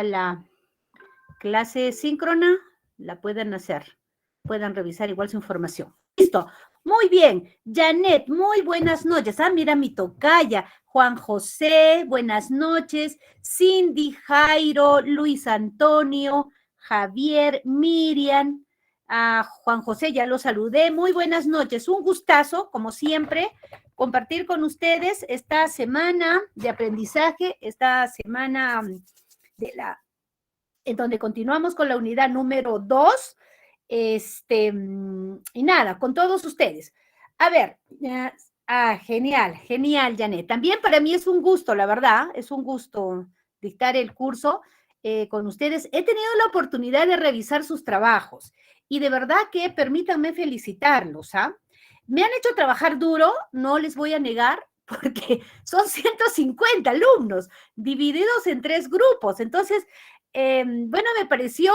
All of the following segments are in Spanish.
a la clase síncrona, la puedan hacer, puedan revisar igual su información. Listo, muy bien. Janet, muy buenas noches. Ah, mira mi tocaya. Juan José, buenas noches. Cindy, Jairo, Luis Antonio, Javier, Miriam. Juan José, ya lo saludé. Muy buenas noches. Un gustazo, como siempre, compartir con ustedes esta semana de aprendizaje, esta semana en donde continuamos con la unidad número 2. Y nada, con todos ustedes. A ver, genial, genial, Janet. También para mí es un gusto, la verdad, es un gusto dictar el curso con ustedes. He tenido la oportunidad de revisar sus trabajos y de verdad que permítanme felicitarlos, ¿ah? Me han hecho trabajar duro, no les voy a negar, porque son 150 alumnos divididos en 3 grupos. Entonces, bueno, me pareció,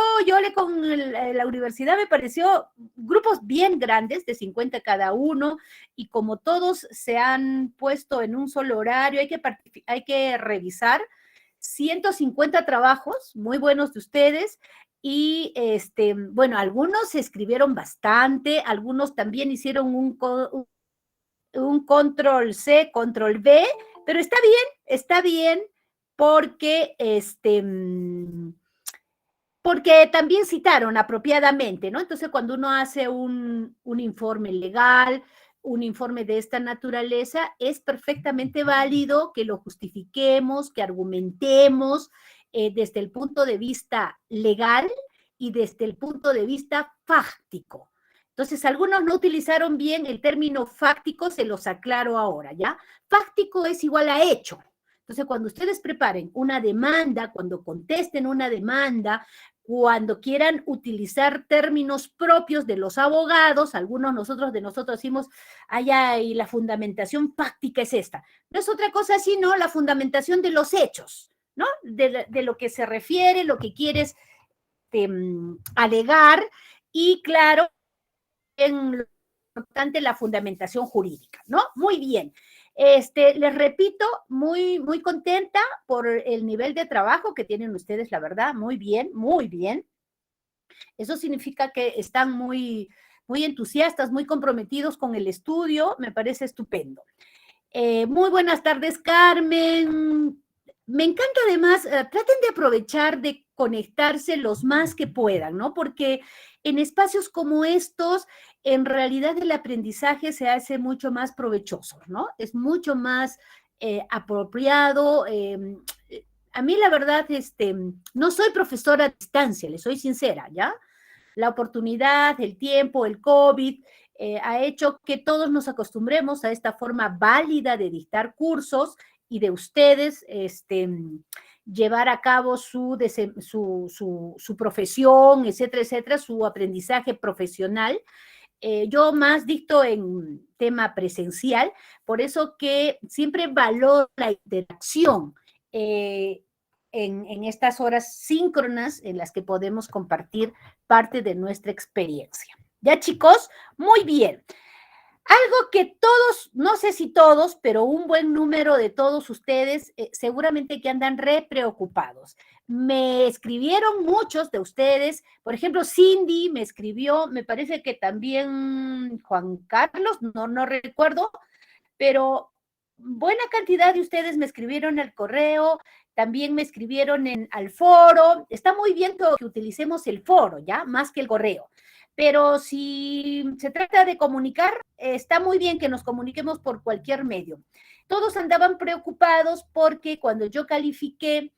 con la universidad me pareció grupos bien grandes, de 50 cada uno, y como todos se han puesto en un solo horario, hay que revisar 150 trabajos muy buenos de ustedes, y bueno, algunos se escribieron bastante, algunos también hicieron un control C, control V, pero está bien, porque porque también citaron apropiadamente, ¿no? Entonces, cuando uno hace un informe legal, un informe de esta naturaleza, es perfectamente válido que lo justifiquemos, que argumentemos desde el punto de vista legal y desde el punto de vista fáctico. Entonces, algunos no utilizaron bien el término fáctico, se los aclaro ahora, ¿ya? Fáctico es igual a hecho. Entonces, cuando ustedes preparen una demanda, cuando contesten una demanda, cuando quieran utilizar términos propios de los abogados, de nosotros decimos, y la fundamentación fáctica es esta. No es otra cosa sino la fundamentación de los hechos, ¿no? De lo que se refiere, lo que quieres alegar, y claro, en lo importante, la fundamentación jurídica, ¿no? Muy bien. Les repito, muy, muy contenta por el nivel de trabajo que tienen ustedes, la verdad, muy bien, muy bien. Eso significa que están muy, muy entusiastas, muy comprometidos con el estudio, me parece estupendo. Muy buenas tardes, Carmen. Me encanta además, traten de aprovechar de conectarse los más que puedan, ¿no? Porque en espacios como estos, en realidad el aprendizaje se hace mucho más provechoso, ¿no? Es mucho más apropiado. A mí la verdad, no soy profesora a distancia, le soy sincera, ¿ya? La oportunidad, el tiempo, el COVID, ha hecho que todos nos acostumbremos a esta forma válida de dictar cursos y de ustedes llevar a cabo su profesión, etcétera, etcétera, su aprendizaje profesional. Yo más dicto en tema presencial, por eso que siempre valoro la interacción en estas horas síncronas en las que podemos compartir parte de nuestra experiencia. ¿Ya, chicos? Muy bien. Algo que todos, no sé si todos, pero un buen número de todos ustedes seguramente que andan re preocupados. Me escribieron muchos de ustedes, por ejemplo, Cindy me escribió, me parece que también Juan Carlos, no recuerdo, pero buena cantidad de ustedes me escribieron al correo, también me escribieron al foro. Está muy bien que utilicemos el foro, ¿ya? Más que el correo. Pero si se trata de comunicar, está muy bien que nos comuniquemos por cualquier medio. Todos andaban preocupados porque cuando yo califiqué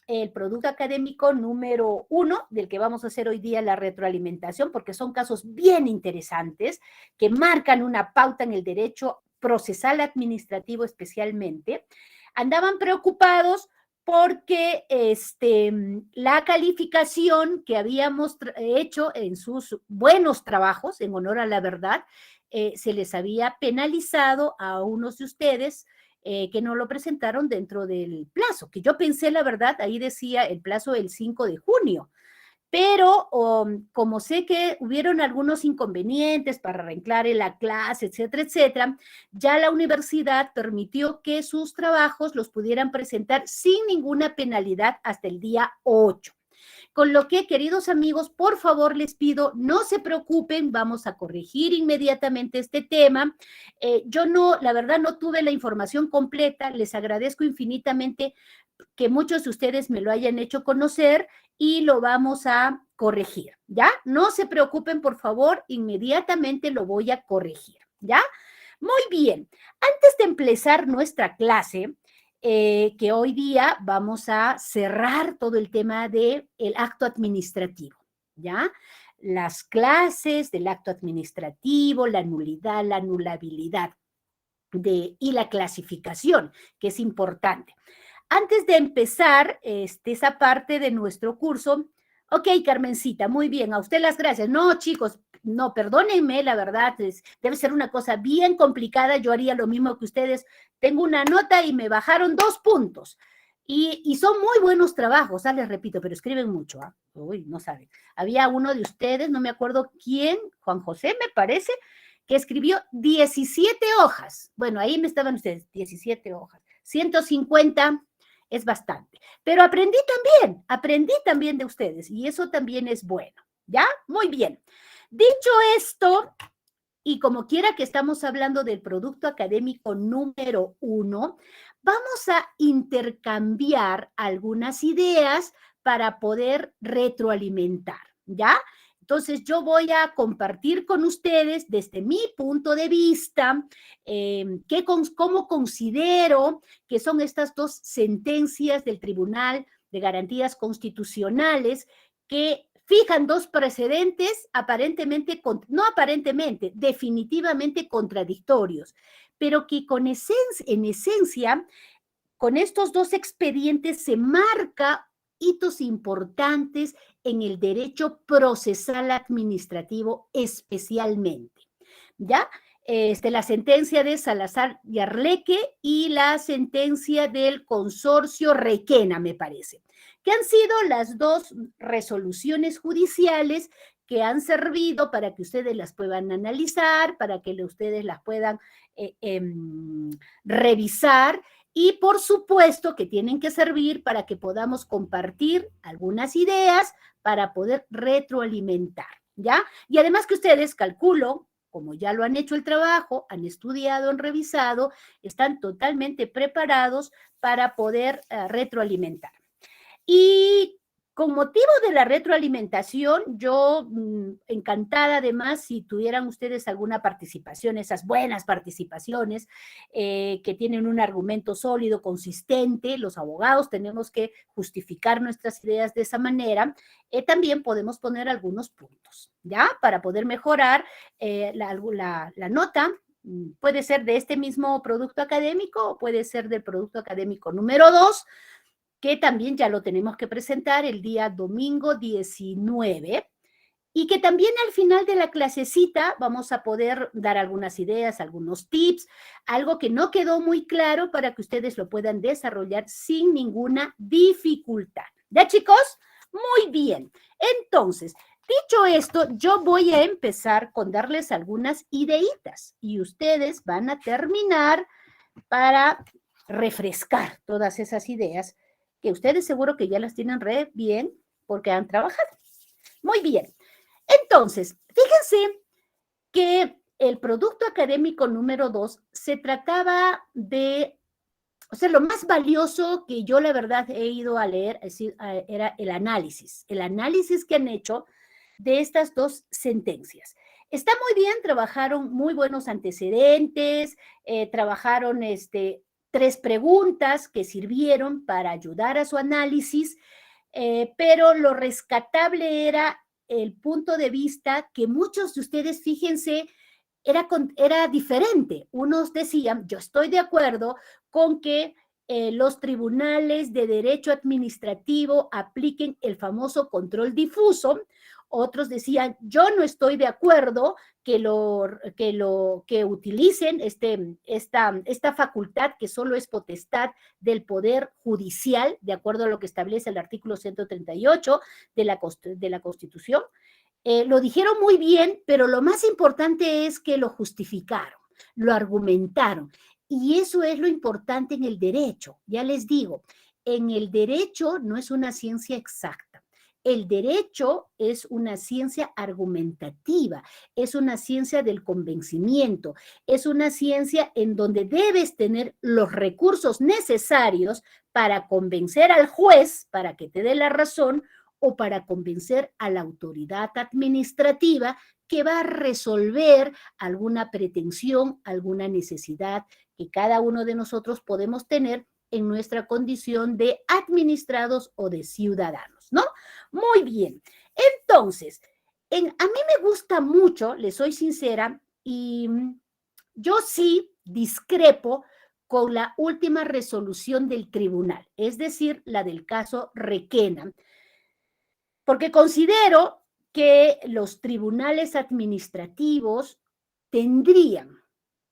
el producto académico número 1, del que vamos a hacer hoy día la retroalimentación, porque son casos bien interesantes que marcan una pauta en el derecho procesal administrativo especialmente, andaban preocupados porque la calificación que habíamos hecho en sus buenos trabajos, en honor a la verdad, se les había penalizado a unos de ustedes que no lo presentaron dentro del plazo, que yo pensé, la verdad, ahí decía el plazo del 5 de junio, pero como sé que hubieron algunos inconvenientes para arreglar en la clase, etcétera, etcétera, ya la universidad permitió que sus trabajos los pudieran presentar sin ninguna penalidad hasta el día 8. Con lo que, queridos amigos, por favor les pido, no se preocupen, vamos a corregir inmediatamente este tema. Yo no, la verdad no tuve la información completa, les agradezco infinitamente que muchos de ustedes me lo hayan hecho conocer y lo vamos a corregir, ¿ya? No se preocupen, por favor, inmediatamente lo voy a corregir, ¿ya? Muy bien, antes de empezar nuestra clase, que hoy día vamos a cerrar todo el tema del acto administrativo, ¿ya? Las clases del acto administrativo, la nulidad, la anulabilidad y la clasificación, que es importante. Antes de empezar esa parte de nuestro curso, ok, Carmencita, muy bien, a usted las gracias. No, chicos, no, perdónenme, la verdad, debe ser una cosa bien complicada, yo haría lo mismo que ustedes. Tengo una nota y me bajaron 2 puntos. Y son muy buenos trabajos, les repito, pero escriben mucho. Uy, no saben. Había uno de ustedes, no me acuerdo quién, Juan José me parece, que escribió 17 hojas. Bueno, ahí me estaban ustedes, 17 hojas. 150 es bastante. Pero aprendí también de ustedes y eso también es bueno, ¿ya? Muy bien. Dicho esto, y como quiera que estamos hablando del producto académico número 1, vamos a intercambiar algunas ideas para poder retroalimentar, ¿ya? Entonces, yo voy a compartir con ustedes desde mi punto de vista cómo considero que son estas 2 sentencias del Tribunal de Garantías Constitucionales que fijan 2 precedentes definitivamente contradictorios, pero que en esencia, con estos 2 expedientes se marca hitos importantes en el derecho procesal administrativo especialmente, ¿ya? La sentencia de Salazar y Arleque y la sentencia del consorcio Requena, me parece, que han sido las 2 resoluciones judiciales que han servido para que ustedes las puedan analizar, para que ustedes las puedan revisar y por supuesto que tienen que servir para que podamos compartir algunas ideas para poder retroalimentar, ¿ya? Y además que ustedes, calculo, como ya lo han hecho el trabajo, han estudiado, han revisado, están totalmente preparados para poder retroalimentar. Y con motivo de la retroalimentación, yo encantada además si tuvieran ustedes alguna participación, esas buenas participaciones que tienen un argumento sólido, consistente, los abogados tenemos que justificar nuestras ideas de esa manera, también podemos poner algunos puntos, ¿ya? Para poder mejorar la nota. Puede ser de este mismo producto académico o puede ser del producto académico número 2, que también ya lo tenemos que presentar el día domingo 19, y que también al final de la clasecita vamos a poder dar algunas ideas, algunos tips, algo que no quedó muy claro para que ustedes lo puedan desarrollar sin ninguna dificultad. ¿Ya, chicos? Muy bien. Entonces, dicho esto, yo voy a empezar con darles algunas ideitas y ustedes van a terminar para refrescar todas esas ideas que ustedes seguro que ya las tienen re bien porque han trabajado. Muy bien. Entonces, fíjense que el producto académico número 2 se trataba de, o sea, lo más valioso que yo la verdad he ido a leer era el análisis que han hecho de estas 2 sentencias. Está muy bien, trabajaron muy buenos antecedentes, trabajaron 3 preguntas que sirvieron para ayudar a su análisis, pero lo rescatable era el punto de vista que muchos de ustedes, fíjense, era diferente. Unos decían, yo estoy de acuerdo con que los tribunales de derecho administrativo apliquen el famoso control difuso. otros decían, yo no estoy de acuerdo que utilicen esta facultad que solo es potestad del Poder Judicial, de acuerdo a lo que establece el artículo 138 de la Constitución. Lo dijeron muy bien, pero lo más importante es que lo justificaron, lo argumentaron. Y eso es lo importante en el derecho. Ya les digo, en el derecho no es una ciencia exacta. El derecho es una ciencia argumentativa, es una ciencia del convencimiento, es una ciencia en donde debes tener los recursos necesarios para convencer al juez para que te dé la razón o para convencer a la autoridad administrativa que va a resolver alguna pretensión, alguna necesidad que cada uno de nosotros podemos tener en nuestra condición de administrados o de ciudadanos, ¿no? Muy bien. Entonces, a mí me gusta mucho, les soy sincera, y yo sí discrepo con la última resolución del tribunal, es decir, la del caso Requena, porque considero que los tribunales administrativos tendrían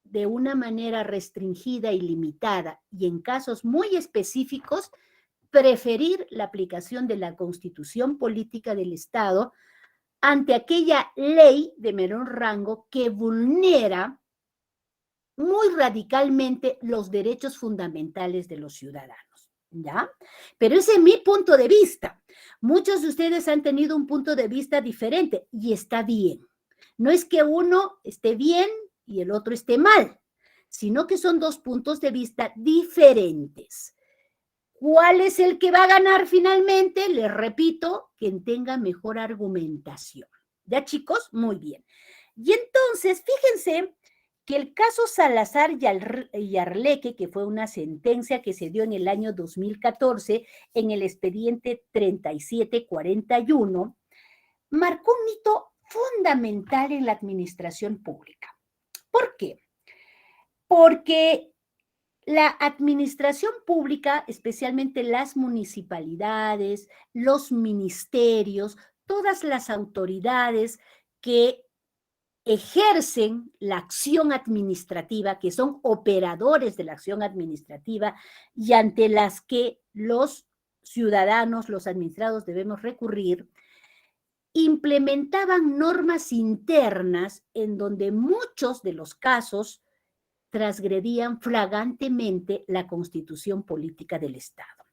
de una manera restringida y limitada y en casos muy específicos preferir la aplicación de la Constitución Política del Estado ante aquella ley de menor rango que vulnera muy radicalmente los derechos fundamentales de los ciudadanos, ¿ya? Pero ese es mi punto de vista. Muchos de ustedes han tenido un punto de vista diferente y está bien. No es que uno esté bien y el otro esté mal, sino que son dos puntos de vista diferentes. ¿Cuál es el que va a ganar finalmente? Les repito, quien tenga mejor argumentación. ¿Ya, chicos? Muy bien. Y entonces, fíjense que el caso Salazar y Arleque, que fue una sentencia que se dio en el año 2014 en el expediente 3741, marcó un hito fundamental en la administración pública. ¿Por qué? Porque la administración pública, especialmente las municipalidades, los ministerios, todas las autoridades que ejercen la acción administrativa, que son operadores de la acción administrativa y ante las que los ciudadanos, los administrados debemos recurrir, implementaban normas internas en donde muchos de los casos transgredían flagrantemente la Constitución Política del Estado.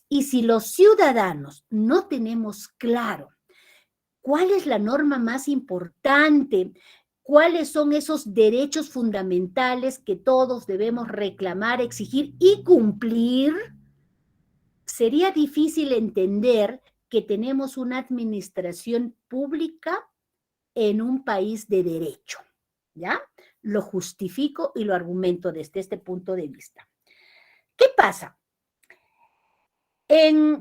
Y si los ciudadanos no tenemos claro cuál es la norma más importante, cuáles son esos derechos fundamentales que todos debemos reclamar, exigir y cumplir, sería difícil entender que tenemos una administración pública en un país de derecho, ¿ya? Lo justifico y lo argumento desde este punto de vista. ¿Qué pasa?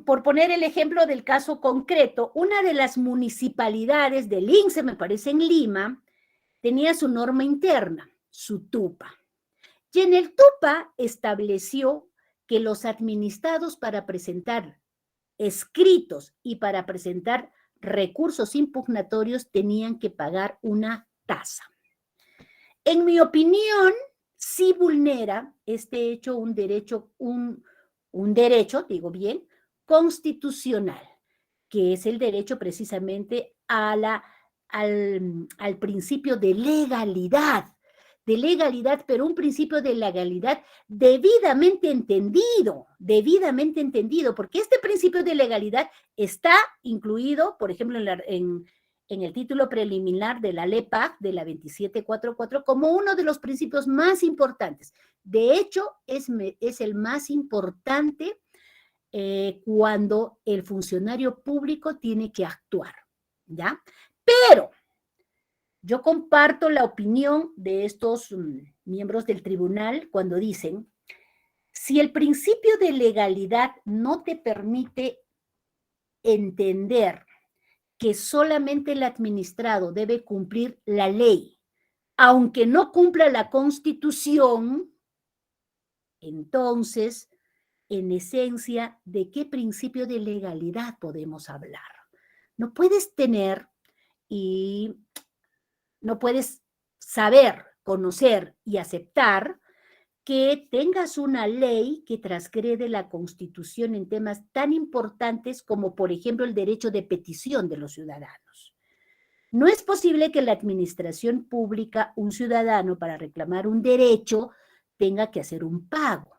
Por poner el ejemplo del caso concreto, una de las municipalidades del INSE, me parece en Lima, tenía su norma interna, su TUPA. Y en el TUPA estableció que los administrados para presentar escritos y para presentar recursos impugnatorios tenían que pagar una tasa. En mi opinión, sí vulnera este hecho un derecho, digo bien, constitucional, que es el derecho precisamente al principio de legalidad, pero un principio de legalidad debidamente entendido, porque este principio de legalidad está incluido, por ejemplo, en el título preliminar de la LEPAC, de la 2744, como uno de los principios más importantes. De hecho, es el más importante cuando el funcionario público tiene que actuar, ¿ya? Pero yo comparto la opinión de estos miembros del tribunal cuando dicen, si el principio de legalidad no te permite entender que solamente el administrado debe cumplir la ley, aunque no cumpla la Constitución, entonces, en esencia, ¿de qué principio de legalidad podemos hablar? No puedes tener y no puedes saber, conocer y aceptar que tengas una ley que transgrede la Constitución en temas tan importantes como, por ejemplo, el derecho de petición de los ciudadanos. No es posible que en la administración pública un ciudadano para reclamar un derecho tenga que hacer un pago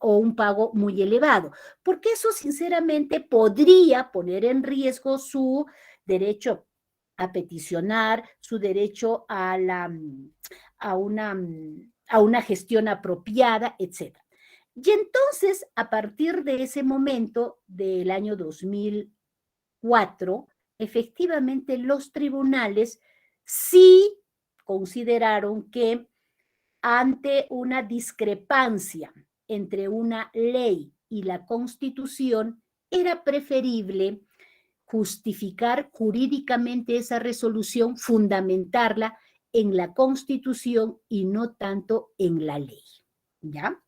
o un pago muy elevado, porque eso sinceramente podría poner en riesgo su derecho a peticionar, su derecho a, a, una, a una gestión apropiada, etc. Y entonces, a partir de ese momento del año 2004, efectivamente los tribunales sí consideraron que ante una discrepancia entre una ley y la Constitución, era preferible justificar jurídicamente esa resolución, fundamentarla en la Constitución y no tanto en la ley. ¿Ya?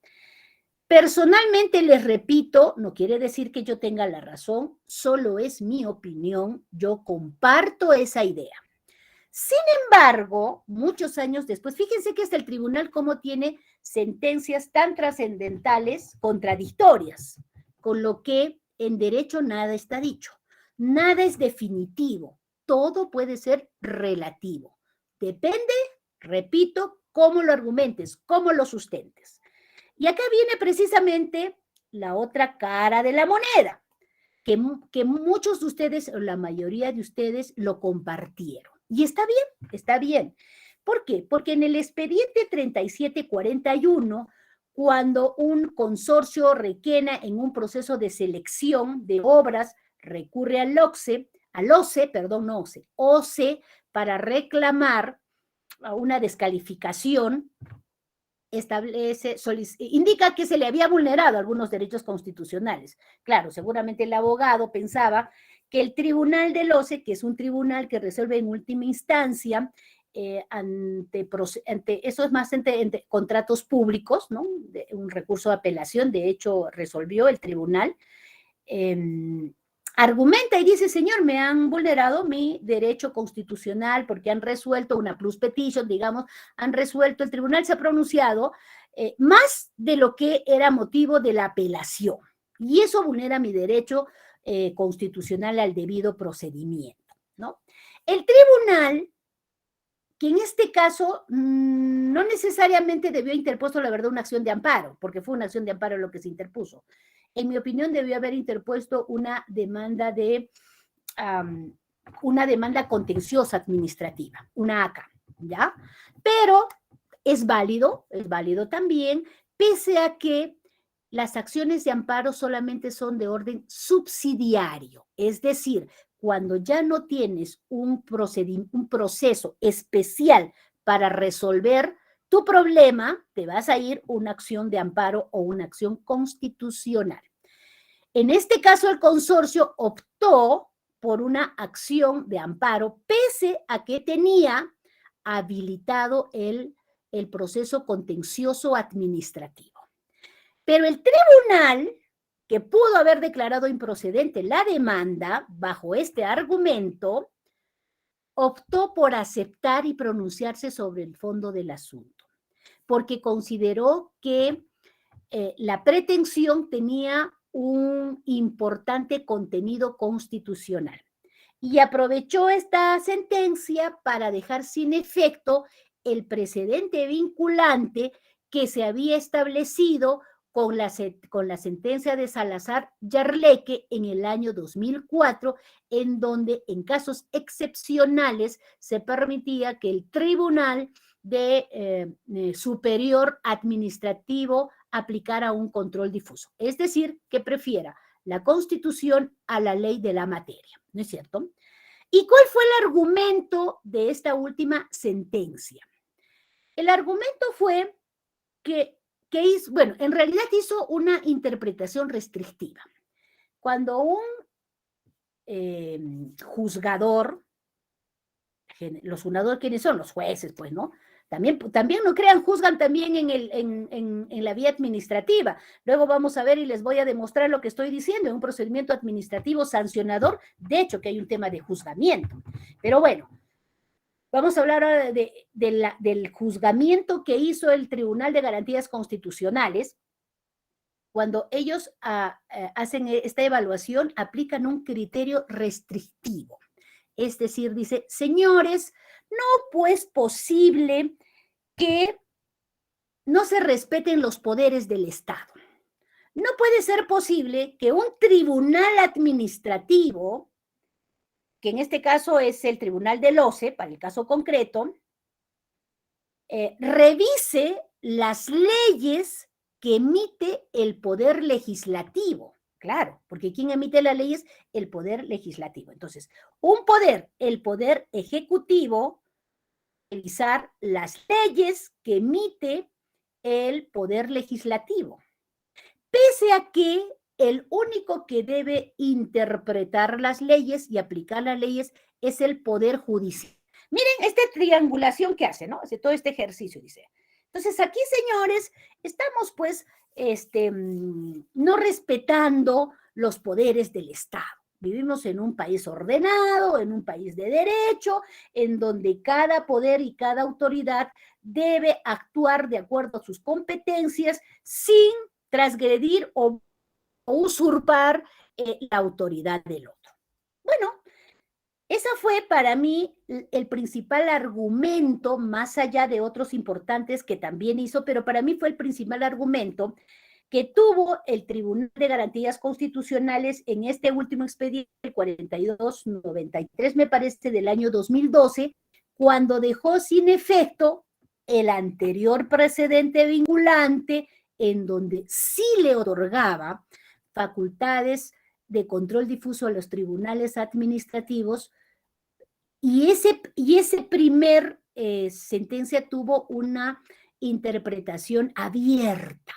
Personalmente les repito, no quiere decir que yo tenga la razón, solo es mi opinión, yo comparto esa idea. Sin embargo, muchos años después, fíjense que hasta el tribunal cómo tiene sentencias tan trascendentales, contradictorias, con lo que en derecho nada está dicho. Nada es definitivo, todo puede ser relativo. Depende, repito, cómo lo argumentes, cómo lo sustentes. Y acá viene precisamente la otra cara de la moneda, que muchos de ustedes, o la mayoría de ustedes, lo compartieron. Y está bien, está bien. ¿Por qué? Porque en el expediente 3741, cuando un consorcio requena en un proceso de selección de obras, recurre al OCE, para reclamar una descalificación, indica que se le había vulnerado algunos derechos constitucionales. Claro, seguramente el abogado pensaba que el tribunal del OCE, que es un tribunal que resuelve en última instancia eso es más ante contratos públicos, ¿no? Un recurso de apelación, de hecho resolvió el tribunal, argumenta y dice, señor, me han vulnerado mi derecho constitucional porque han resuelto una plus petition, digamos, han resuelto, el tribunal se ha pronunciado más de lo que era motivo de la apelación. Y eso vulnera mi derecho constitucional al debido procedimiento, ¿no? El tribunal, que en este caso no necesariamente debió interpuesto, la verdad, una acción de amparo, porque fue una acción de amparo lo que se interpuso. En mi opinión, debió haber interpuesto una demanda una demanda contenciosa administrativa, una ACA, ¿ya? Pero es válido también, pese a que las acciones de amparo solamente son de orden subsidiario, es decir, cuando ya no tienes un proceso especial para resolver tu problema, te vas a ir una acción de amparo o una acción constitucional. En este caso, el consorcio optó por una acción de amparo, pese a que tenía habilitado el proceso contencioso administrativo. Pero el tribunal, que pudo haber declarado improcedente la demanda bajo este argumento, optó por aceptar y pronunciarse sobre el fondo del asunto, porque consideró que la pretensión tenía un importante contenido constitucional y aprovechó esta sentencia para dejar sin efecto el precedente vinculante que se había establecido con la sentencia de Salazar Yarleque en el año 2004, en donde en casos excepcionales se permitía que el Tribunal Superior Administrativo aplicara un control difuso, es decir, que prefiera la Constitución a la ley de la materia, ¿no es cierto? ¿Y cuál fue el argumento de esta última sentencia? El argumento fue que hizo, bueno, en realidad hizo una interpretación restrictiva. Cuando un juzgador, los juzgadores, ¿quiénes son? Los jueces, pues, ¿no? También no crean, juzgan también en la vía administrativa. Luego vamos a ver y les voy a demostrar lo que estoy diciendo. En un procedimiento administrativo sancionador, de hecho que hay un tema de juzgamiento. Pero bueno, vamos a hablar ahora del juzgamiento que hizo el Tribunal de Garantías Constitucionales. Cuando ellos hacen esta evaluación, aplican un criterio restrictivo. Es decir, dice, señores, no pues posible que no se respeten los poderes del Estado. No puede ser posible que un tribunal administrativo, que en este caso es el Tribunal del OCE, para el caso concreto, revise las leyes que emite el Poder Legislativo. Claro, porque ¿quién emite las leyes? El Poder Legislativo. Entonces, un poder, el Poder Ejecutivo, revisar las leyes que emite el Poder Legislativo, pese a que el único que debe interpretar las leyes y aplicar las leyes es el Poder Judicial. Miren esta triangulación que hace, ¿no? Hace todo este ejercicio, dice. Entonces, aquí, señores, estamos pues no respetando los poderes del Estado. Vivimos en un país ordenado, en un país de derecho, en donde cada poder y cada autoridad debe actuar de acuerdo a sus competencias sin transgredir o usurpar la autoridad del otro. Bueno, ese fue para mí el principal argumento, más allá de otros importantes que también hizo, pero para mí fue el principal argumento que tuvo el Tribunal de Garantías Constitucionales en este último expediente, el 4293, me parece, del año 2012, cuando dejó sin efecto el anterior precedente vinculante en donde sí le otorgaba facultades de control difuso a los tribunales administrativos, y ese primer sentencia tuvo una interpretación abierta.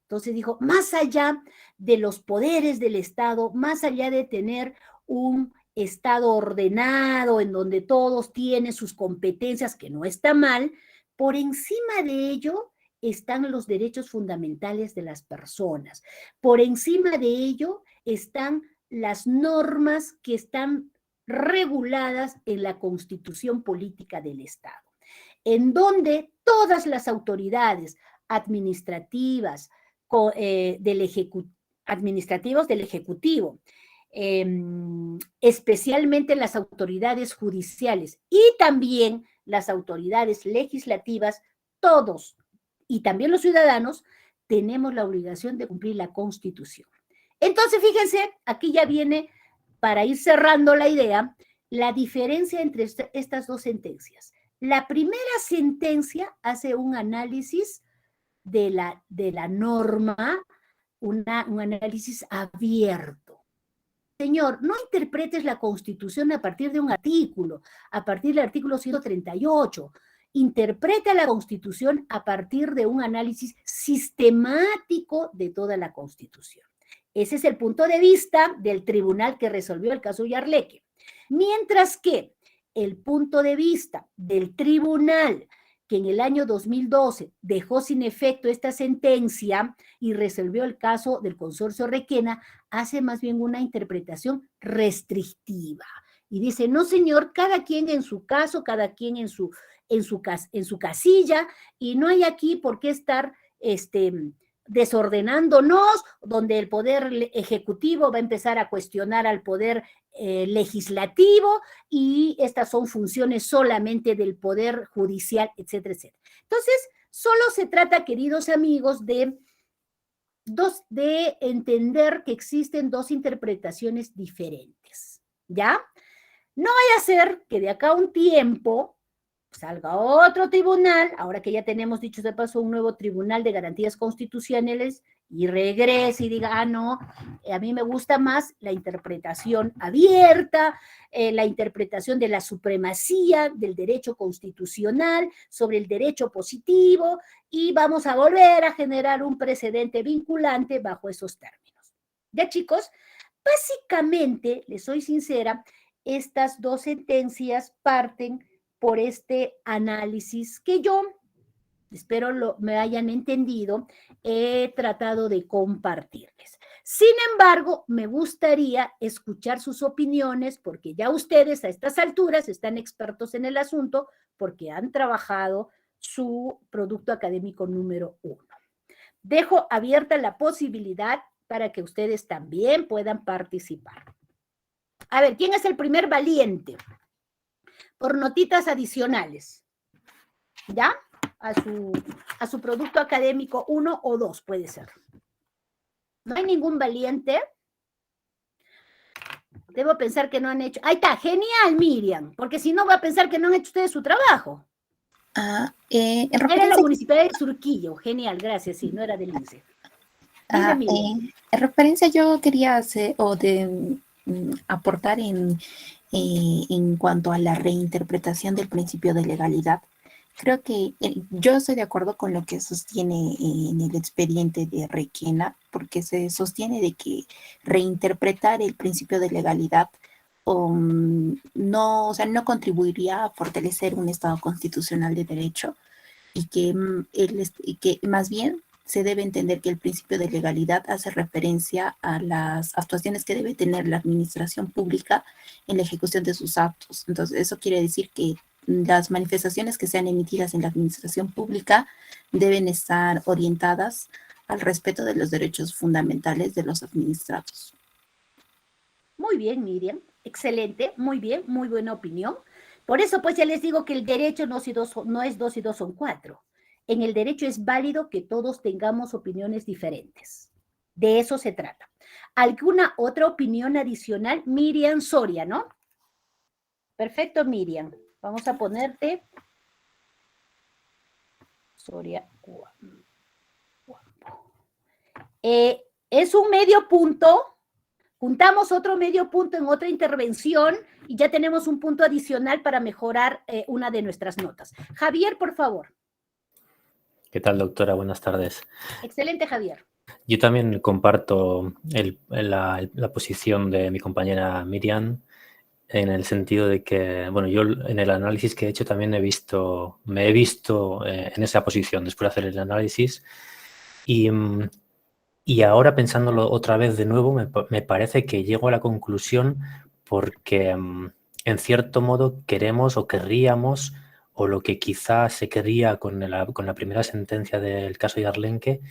Entonces dijo, más allá de los poderes del Estado, más allá de tener un Estado ordenado en donde todos tienen sus competencias, que no está mal, por encima de ello están los derechos fundamentales de las personas. Por encima de ello están las normas que están reguladas en la Constitución Política del Estado, en donde todas las autoridades administrativas, administrativos del Ejecutivo, especialmente las autoridades judiciales y también las autoridades legislativas, todos y también los ciudadanos tenemos la obligación de cumplir la Constitución. Entonces, fíjense, aquí ya viene, para ir cerrando la idea, la diferencia entre estas dos sentencias. La primera sentencia hace un análisis de la norma, un análisis abierto. Señor, no interpretes la Constitución a partir de un artículo, a partir del artículo 138. Interpreta la Constitución a partir de un análisis sistemático de toda la Constitución. Ese es el punto de vista del tribunal que resolvió el caso Yarleque. Mientras que el punto de vista del tribunal que en el año 2012 dejó sin efecto esta sentencia y resolvió el caso del consorcio Requena, hace más bien una interpretación restrictiva. Y dice, no señor, cada quien en su caso, cada quien en su casilla, y no hay aquí por qué estar desordenándonos, donde el poder ejecutivo va a empezar a cuestionar al poder legislativo, y estas son funciones solamente del poder judicial, etcétera, etcétera. Entonces, solo se trata, queridos amigos, de entender que existen dos interpretaciones diferentes, ¿ya? No vaya a ser que de acá a un tiempo salga otro tribunal, ahora que ya tenemos, dicho de paso, un nuevo tribunal de garantías constitucionales, y regrese y diga, no, a mí me gusta más la interpretación abierta, la interpretación de la supremacía del derecho constitucional sobre el derecho positivo, y vamos a volver a generar un precedente vinculante bajo esos términos. Ya, chicos, básicamente, les soy sincera, estas dos sentencias parten por este análisis que yo, espero me hayan entendido, he tratado de compartirles. Sin embargo, me gustaría escuchar sus opiniones porque ya ustedes a estas alturas están expertos en el asunto porque han trabajado su producto académico número 1. Dejo abierta la posibilidad para que ustedes también puedan participar. A ver, ¿quién es el primer valiente? Por notitas adicionales. ¿Ya? A su producto académico 1 o 2 puede ser. ¿No hay ningún valiente? Debo pensar que no han hecho. Ahí está, genial, Miriam, porque si no va a pensar que no han hecho ustedes su trabajo. En Era la referencia, Municipalidad de Surquillo, genial, gracias, sí, no era del INSE. Dime, Miriam. en referencia yo quería hacer aportar en cuanto a la reinterpretación del principio de legalidad. Creo que yo estoy de acuerdo con lo que sostiene en el expediente de Requena, porque se sostiene de que reinterpretar el principio de legalidad no, o sea, no contribuiría a fortalecer un Estado constitucional de derecho y que más bien se debe entender que el principio de legalidad hace referencia a las actuaciones que debe tener la administración pública en la ejecución de sus actos. Entonces, eso quiere decir que las manifestaciones que sean emitidas en la administración pública deben estar orientadas al respeto de los derechos fundamentales de los administrados. Muy bien, Miriam, excelente, muy bien, muy buena opinión. Por eso, pues ya les digo que el derecho no es 2 y 2 son 4. En el derecho es válido que todos tengamos opiniones diferentes. De eso se trata. ¿Alguna otra opinión adicional? Miriam Soria, ¿no? Perfecto, Miriam. Vamos a ponerte Soria. Es un medio punto. Juntamos otro medio punto en otra intervención y ya tenemos un punto adicional para mejorar una de nuestras notas. Javier, por favor. ¿Qué tal, doctora? Buenas tardes. Excelente, Javier. Yo también comparto la posición de mi compañera Miriam en el sentido de que, bueno, yo en el análisis que he hecho también me he visto en esa posición después de hacer el análisis y ahora pensándolo otra vez de nuevo me parece que llego a la conclusión porque en cierto modo queremos o querríamos o lo que quizás se quería con la primera sentencia del caso Yarlenque,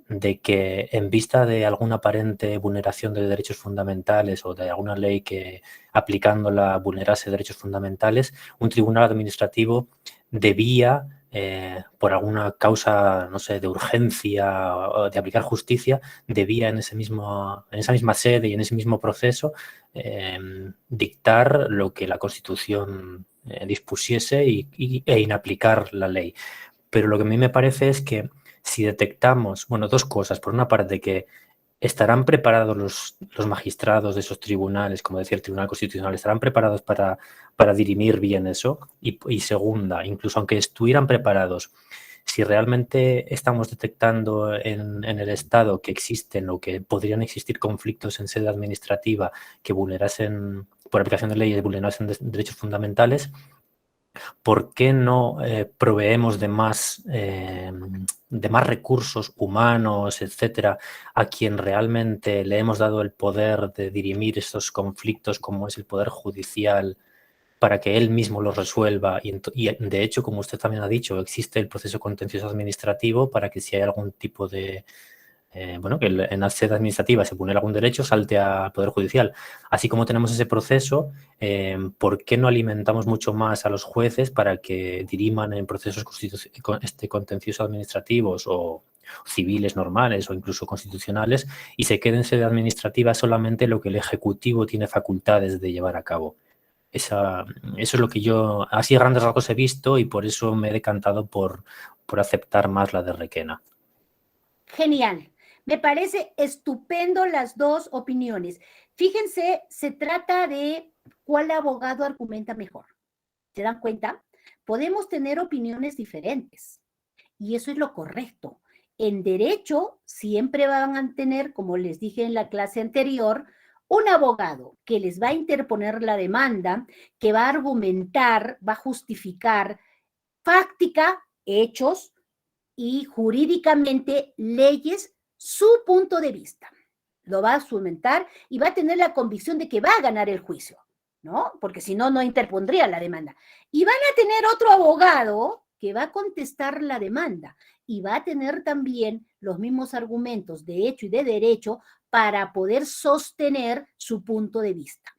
de que en vista de alguna aparente vulneración de derechos fundamentales o de alguna ley que aplicándola vulnerase derechos fundamentales, un tribunal administrativo debía, por alguna causa, no sé, de urgencia o de aplicar justicia, debía en esa misma sede y en ese mismo proceso dictar lo que la Constitución dispusiese e inaplicar la ley. Pero lo que a mí me parece es que si detectamos, bueno, dos cosas. Por una parte, que estarán preparados los magistrados de esos tribunales, como decía el Tribunal Constitucional, estarán preparados para dirimir bien eso. Y segunda, incluso aunque estuvieran preparados, si realmente estamos detectando en el Estado que existen o que podrían existir conflictos en sede administrativa que vulnerasen, por aplicación de leyes, vulnerasen derechos fundamentales, ¿por qué no proveemos de más recursos humanos, etcétera, a quien realmente le hemos dado el poder de dirimir estos conflictos, como es el Poder Judicial, para que él mismo los resuelva? Y de hecho, como usted también ha dicho, existe el proceso contencioso administrativo para que si hay algún tipo de que en la sede administrativa se pone algún derecho, salte al Poder Judicial. Así como tenemos ese proceso, ¿por qué no alimentamos mucho más a los jueces para que diriman en procesos contenciosos administrativos o civiles normales o incluso constitucionales y se quede en sede administrativa solamente lo que el Ejecutivo tiene facultades de llevar a cabo? Eso es lo que yo, así a grandes rasgos, he visto y por eso me he decantado por aceptar más la de Requena. Genial. Me parece estupendo las dos opiniones. Fíjense, se trata de cuál abogado argumenta mejor. ¿Se dan cuenta? Podemos tener opiniones diferentes y eso es lo correcto. En derecho siempre van a tener, como les dije en la clase anterior, Un abogado que les va a interponer la demanda, que va a argumentar, va a justificar fáctica, hechos y jurídicamente leyes, su punto de vista. Lo va a argumentar y va a tener la convicción de que va a ganar el juicio, ¿no? Porque si no, no interpondría la demanda. Y van a tener otro abogado que va a contestar la demanda y va a tener también los mismos argumentos de hecho y de derecho para poder sostener su punto de vista.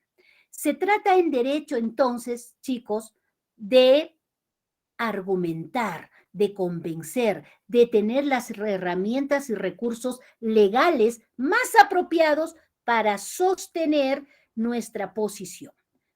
Se trata en derecho, entonces, chicos, de argumentar, de convencer, de tener las herramientas y recursos legales más apropiados para sostener nuestra posición.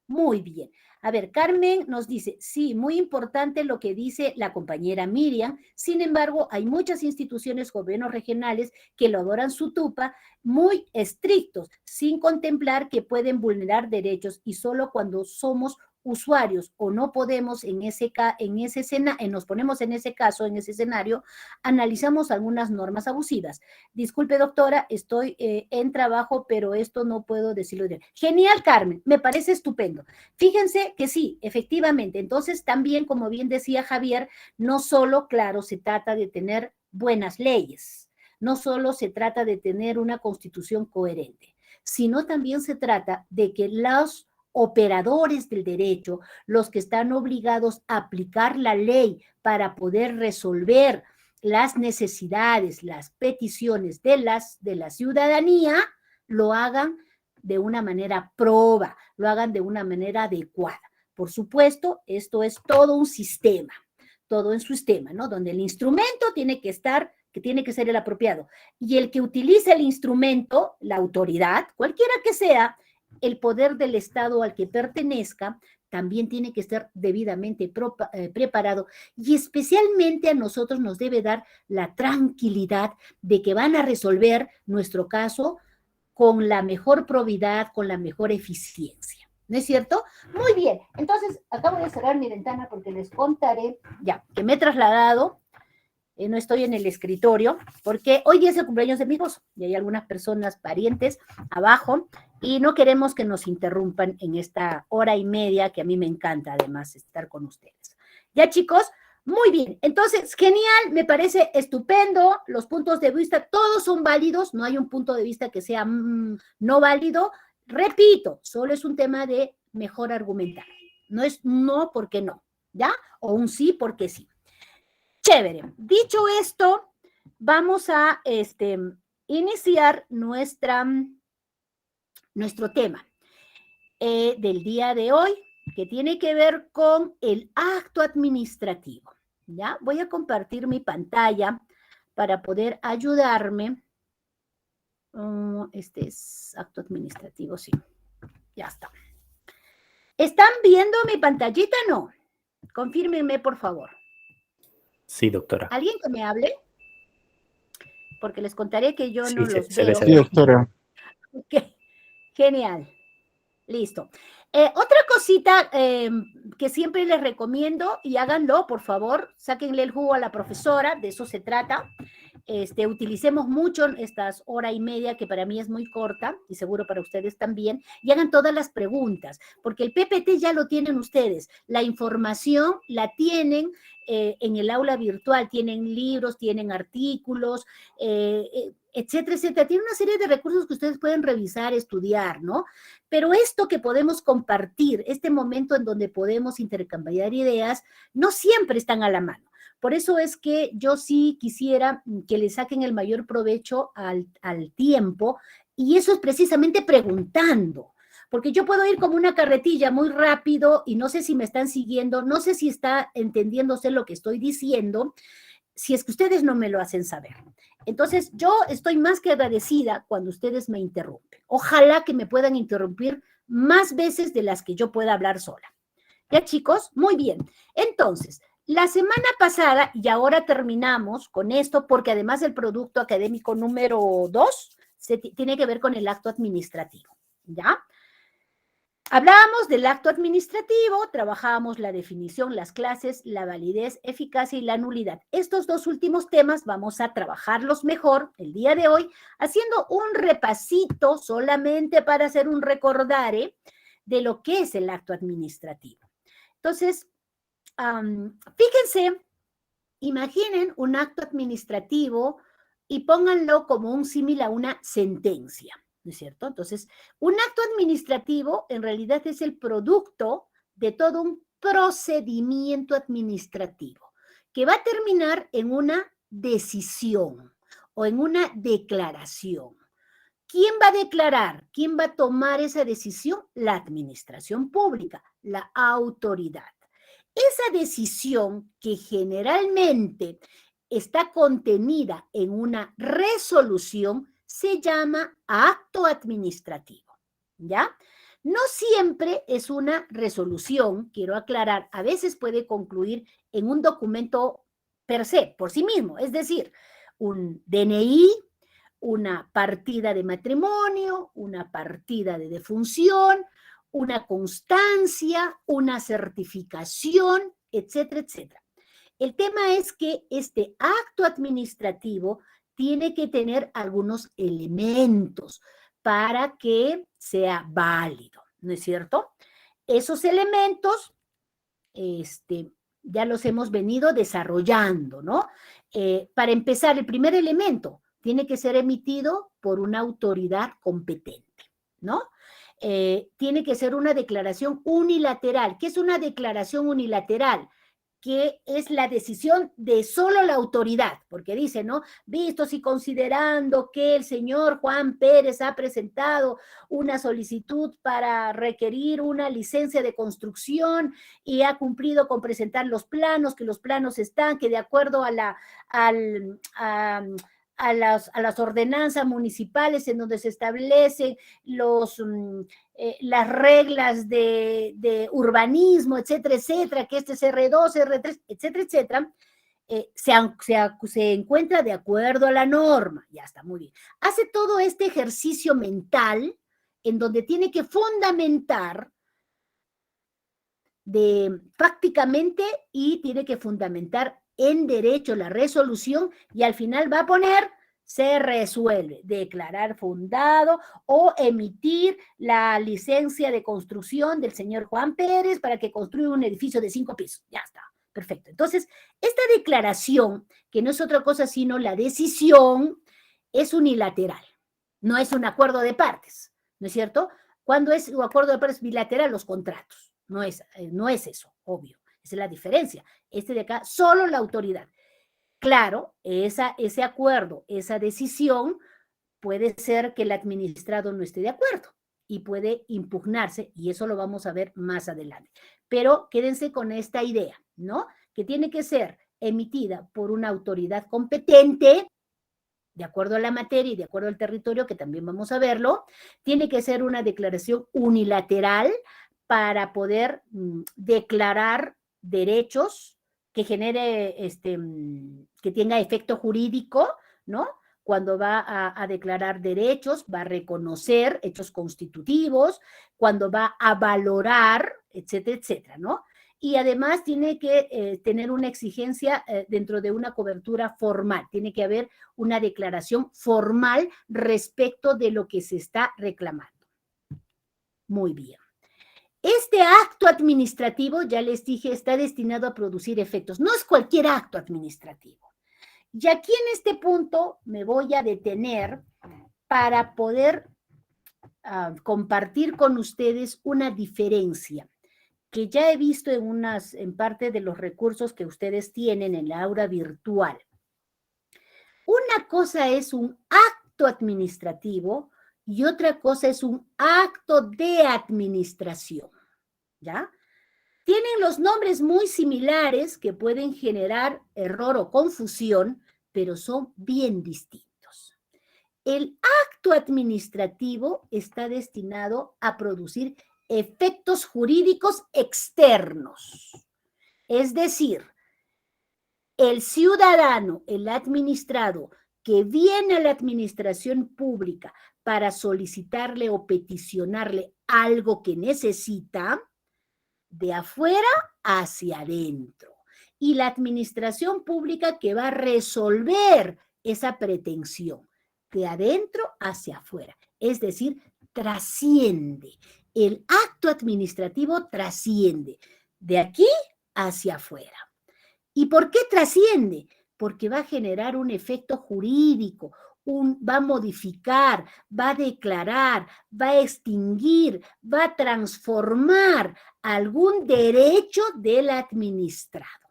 Muy bien. A ver, Carmen nos dice, sí, muy importante lo que dice la compañera Miriam. Sin embargo, hay muchas instituciones, gobiernos regionales que lo adoran su tupa, muy estrictos, sin contemplar que pueden vulnerar derechos y solo cuando somos usuarios o no podemos nos ponemos en ese caso, en ese escenario, analizamos algunas normas abusivas. Disculpe, doctora, estoy en trabajo, pero esto no puedo decirlo. Genial, Carmen, me parece estupendo. Fíjense que sí, efectivamente. Entonces, también, como bien decía Javier, no solo, claro, se trata de tener buenas leyes, no solo se trata de tener una constitución coherente, sino también se trata de que los operadores del derecho, los que están obligados a aplicar la ley para poder resolver las necesidades, las peticiones de la ciudadanía, lo hagan de una manera proba, lo hagan de una manera adecuada. Por supuesto, esto es todo un sistema, todo en su sistema, ¿no? Donde el instrumento tiene que ser el apropiado. Y el que utiliza el instrumento, la autoridad, cualquiera que sea, el poder del Estado al que pertenezca, también tiene que estar debidamente preparado y especialmente a nosotros nos debe dar la tranquilidad de que van a resolver nuestro caso con la mejor probidad, con la mejor eficiencia. ¿No es cierto? Muy bien. Entonces, acabo de cerrar mi ventana porque les contaré ya que me he trasladado. No estoy en el escritorio, porque hoy día es el cumpleaños de mi esposo y hay algunas personas, parientes, abajo, y no queremos que nos interrumpan en esta hora y media que a mí me encanta, además, estar con ustedes. Ya, chicos, muy bien. Entonces, genial, me parece estupendo. Los puntos de vista, todos son válidos, no hay un punto de vista que sea no válido. Repito, solo es un tema de mejor argumentar. No es no porque no, ¿ya? O un sí porque sí. Chévere. Dicho esto, vamos a iniciar nuestro tema del día de hoy, que tiene que ver con el acto administrativo. ¿Ya? Voy a compartir mi pantalla para poder ayudarme. Este es acto administrativo, sí. Ya está. ¿Están viendo mi pantallita? No. Confírmenme, por favor. Sí, doctora. ¿Alguien que me hable? Porque les contaré que yo Sí, no los se veo. ve. Sí, doctora. Okay. Genial. Listo. Otra cosita que siempre les recomiendo, y háganlo, por favor, sáquenle el jugo a la profesora, de eso se trata. Utilicemos mucho estas hora y media, que para mí es muy corta, y seguro para ustedes también, y hagan todas las preguntas, porque el PPT ya lo tienen ustedes, la información la tienen en el aula virtual, tienen libros, tienen artículos, etcétera, etcétera. Tiene una serie de recursos que ustedes pueden revisar, estudiar, ¿no? Pero esto que podemos compartir, este momento en donde podemos intercambiar ideas, no siempre están a la mano. Por eso es que yo sí quisiera que le saquen el mayor provecho al tiempo, y eso es precisamente preguntando, porque yo puedo ir como una carretilla muy rápido y no sé si me están siguiendo, no sé si está entendiéndose lo que estoy diciendo, si es que ustedes no me lo hacen saber. Entonces, yo estoy más que agradecida cuando ustedes me interrumpen. Ojalá que me puedan interrumpir más veces de las que yo pueda hablar sola. ¿Ya, chicos? Muy bien. Entonces, la semana pasada, y ahora terminamos con esto, porque además el producto académico número 2 tiene que ver con el acto administrativo, ¿ya? Hablábamos del acto administrativo, trabajábamos la definición, las clases, la validez, eficacia y la nulidad. Estos dos últimos temas vamos a trabajarlos mejor el día de hoy, haciendo un repasito solamente para hacer un recordare de lo que es el acto administrativo. Entonces, fíjense, imaginen un acto administrativo y pónganlo como un símil a una sentencia, ¿no es cierto? Entonces, un acto administrativo en realidad es el producto de todo un procedimiento administrativo que va a terminar en una decisión o en una declaración. ¿Quién va a declarar? ¿Quién va a tomar esa decisión? La administración pública, la autoridad. Esa decisión que generalmente está contenida en una resolución se llama acto administrativo, ¿ya? No siempre es una resolución, quiero aclarar, a veces puede concluir en un documento per se, por sí mismo, es decir, un DNI, una partida de matrimonio, una partida de defunción, una constancia, una certificación, etcétera, etcétera. El tema es que este acto administrativo tiene que tener algunos elementos para que sea válido, ¿no es cierto? Esos elementos, ya los hemos venido desarrollando, ¿no? Para empezar, el primer elemento tiene que ser emitido por una autoridad competente, ¿no? Tiene que ser una declaración unilateral. ¿Qué es una declaración unilateral? Que es la decisión de solo la autoridad, porque dice, ¿no? Vistos y considerando que el señor Juan Pérez ha presentado una solicitud para requerir una licencia de construcción y ha cumplido con presentar los planos, que los planos están, que de acuerdo a las ordenanzas municipales en donde se establecen las reglas de urbanismo, etcétera, etcétera, que este es R2, R3, etcétera, etcétera, se encuentra de acuerdo a la norma. Ya está, muy bien. Hace todo este ejercicio mental en donde tiene que fundamentar prácticamente y tiene que fundamentar en derecho la resolución y al final va a poner se resuelve, declarar fundado o emitir la licencia de construcción del señor Juan Pérez para que construya un edificio de 5 pisos. Ya está, perfecto. Entonces, esta declaración, que no es otra cosa sino la decisión, es unilateral, no es un acuerdo de partes, ¿no es cierto? Cuando es un acuerdo de partes bilateral, los contratos, no es eso, obvio, esa es la diferencia. Este de acá, solo la autoridad. Claro, ese acuerdo, esa decisión, puede ser que el administrado no esté de acuerdo y puede impugnarse, y eso lo vamos a ver más adelante. Pero quédense con esta idea, ¿no? Que tiene que ser emitida por una autoridad competente, de acuerdo a la materia y de acuerdo al territorio, que también vamos a verlo. Tiene que ser una declaración unilateral para poder declarar derechos que genere, que tenga efecto jurídico, ¿no? Cuando va a declarar derechos, va a reconocer hechos constitutivos, cuando va a valorar, etcétera, etcétera, ¿no? Y además tiene que tener una exigencia dentro de una cobertura formal. Tiene que haber una declaración formal respecto de lo que se está reclamando. Muy bien. Este acto administrativo, ya les dije, está destinado a producir efectos. No es cualquier acto administrativo. Y aquí en este punto me voy a detener para poder compartir con ustedes una diferencia que ya he visto en parte de los recursos que ustedes tienen en la aula virtual. Una cosa es un acto administrativo y otra cosa es un acto de administración, ¿ya? Tienen los nombres muy similares que pueden generar error o confusión, pero son bien distintos. El acto administrativo está destinado a producir efectos jurídicos externos. Es decir, el ciudadano, el administrado, que viene a la administración pública para solicitarle o peticionarle algo que necesita, de afuera hacia adentro. Y la administración pública que va a resolver esa pretensión, de adentro hacia afuera. Es decir, trasciende. El acto administrativo trasciende de aquí hacia afuera. ¿Y por qué trasciende? Porque va a generar un efecto jurídico, va a modificar, va a declarar, va a extinguir, va a transformar algún derecho del administrado.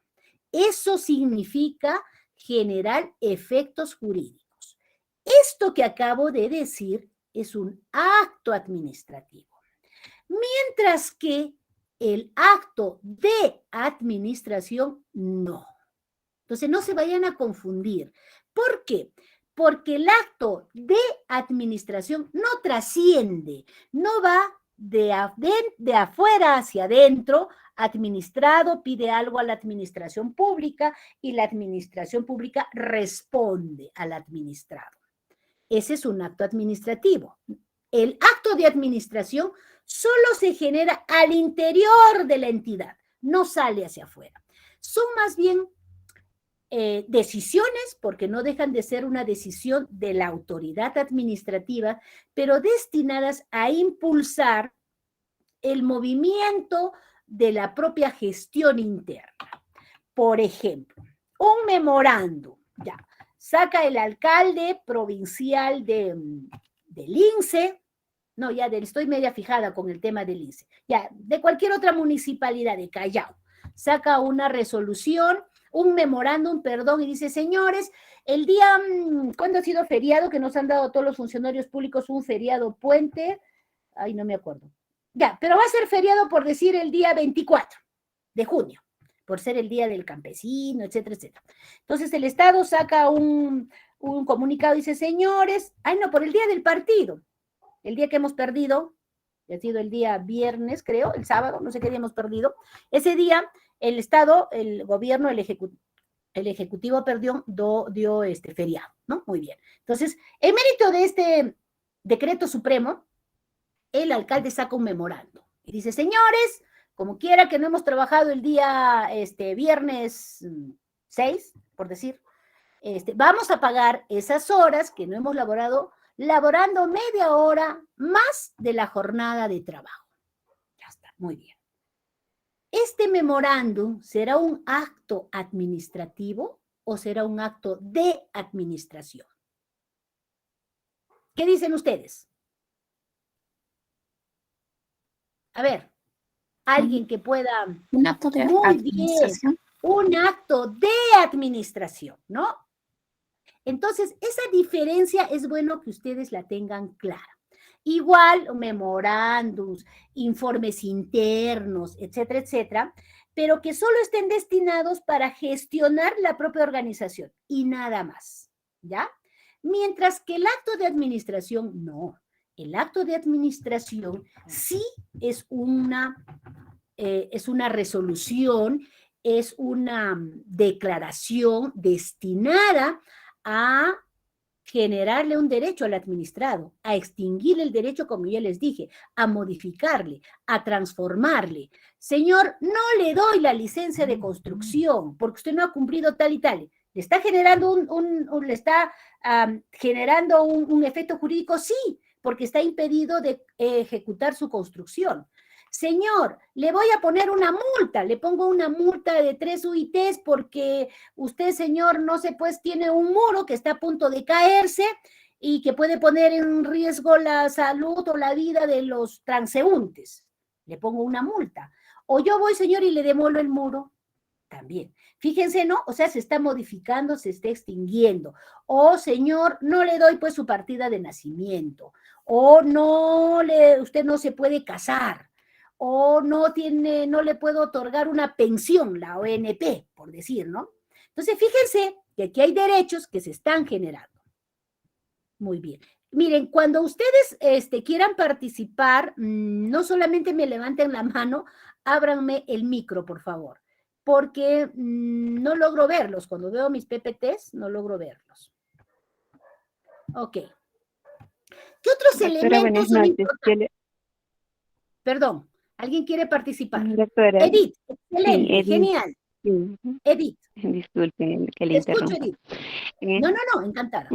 Eso significa generar efectos jurídicos. Esto que acabo de decir es un acto administrativo. Mientras que el acto de administración no. Entonces no se vayan a confundir. ¿Por qué? Porque el acto de administración no trasciende, no va de afuera hacia adentro, administrado pide algo a la administración pública y la administración pública responde al administrado. Ese es un acto administrativo. El acto de administración solo se genera al interior de la entidad, no sale hacia afuera. Son más bien decisiones, porque no dejan de ser una decisión de la autoridad administrativa, pero destinadas a impulsar el movimiento de la propia gestión interna. Por ejemplo, un memorándum, ya, saca el alcalde provincial del INSE, no, ya estoy media fijada con el tema del INSE, ya, de cualquier otra municipalidad de Callao, saca una resolución, un memorándum, perdón, y dice, señores, el día, ¿cuándo ha sido feriado? Que nos han dado todos los funcionarios públicos un feriado puente, ay, no me acuerdo. Ya, pero va a ser feriado por decir el día 24 de junio, por ser el día del campesino, etcétera, etcétera. Entonces el Estado saca un comunicado y dice, señores, ay no, por el día del partido, el día que hemos perdido, que ha sido el día viernes, creo, el sábado, no sé qué día hemos perdido, ese día el Estado, el gobierno, el Ejecutivo, perdón, dio feriado, ¿no? Muy bien. Entonces, en mérito de este decreto supremo, el alcalde saca un memorando y dice, señores, como quiera que no hemos trabajado el día viernes 6, por decir, vamos a pagar esas horas que no hemos laborando media hora más de la jornada de trabajo. Ya está, muy bien. ¿Este memorándum será un acto administrativo o será un acto de administración? ¿Qué dicen ustedes? A ver, alguien que pueda... Un acto de administración. Bien, un acto de administración, ¿no? Entonces, esa diferencia es bueno que ustedes la tengan clara. Igual, memorándums, informes internos, etcétera, etcétera, pero que solo estén destinados para gestionar la propia organización y nada más, ¿ya? Mientras que el acto de administración, no. El acto de administración sí es una resolución, es una declaración destinada a generarle un derecho al administrado, a extinguir el derecho, como ya les dije, a modificarle, a transformarle. Señor, no le doy la licencia de construcción porque usted no ha cumplido tal y tal. ¿Le está generando generando un efecto jurídico? Sí, porque está impedido de ejecutar su construcción. Señor, le voy a poner una multa, le pongo una multa de 3 UITs porque usted, señor, no sé, pues tiene un muro que está a punto de caerse y que puede poner en riesgo la salud o la vida de los transeúntes. Le pongo una multa. O yo voy, señor, y le demolo el muro. También. Fíjense, ¿no? O sea, se está modificando, se está extinguiendo. O, señor, no le doy pues su partida de nacimiento. O usted no se puede casar. O no le puedo otorgar una pensión, la ONP, por decir, ¿no? Entonces, fíjense que aquí hay derechos que se están generando. Muy bien. Miren, cuando ustedes quieran participar, no solamente me levanten la mano, ábranme el micro, por favor, porque no logro verlos. Cuando veo mis PPTs, no logro verlos. Ok. ¿Qué otros Doctora, elementos buenas son noches. importantes? Perdón, ¿alguien quiere participar? Doctora, Edith, sí, excelente, Edith. genial. Sí, Edith, disculpe que le te escucho, interrumpa. Edith. Eh, No, encantada.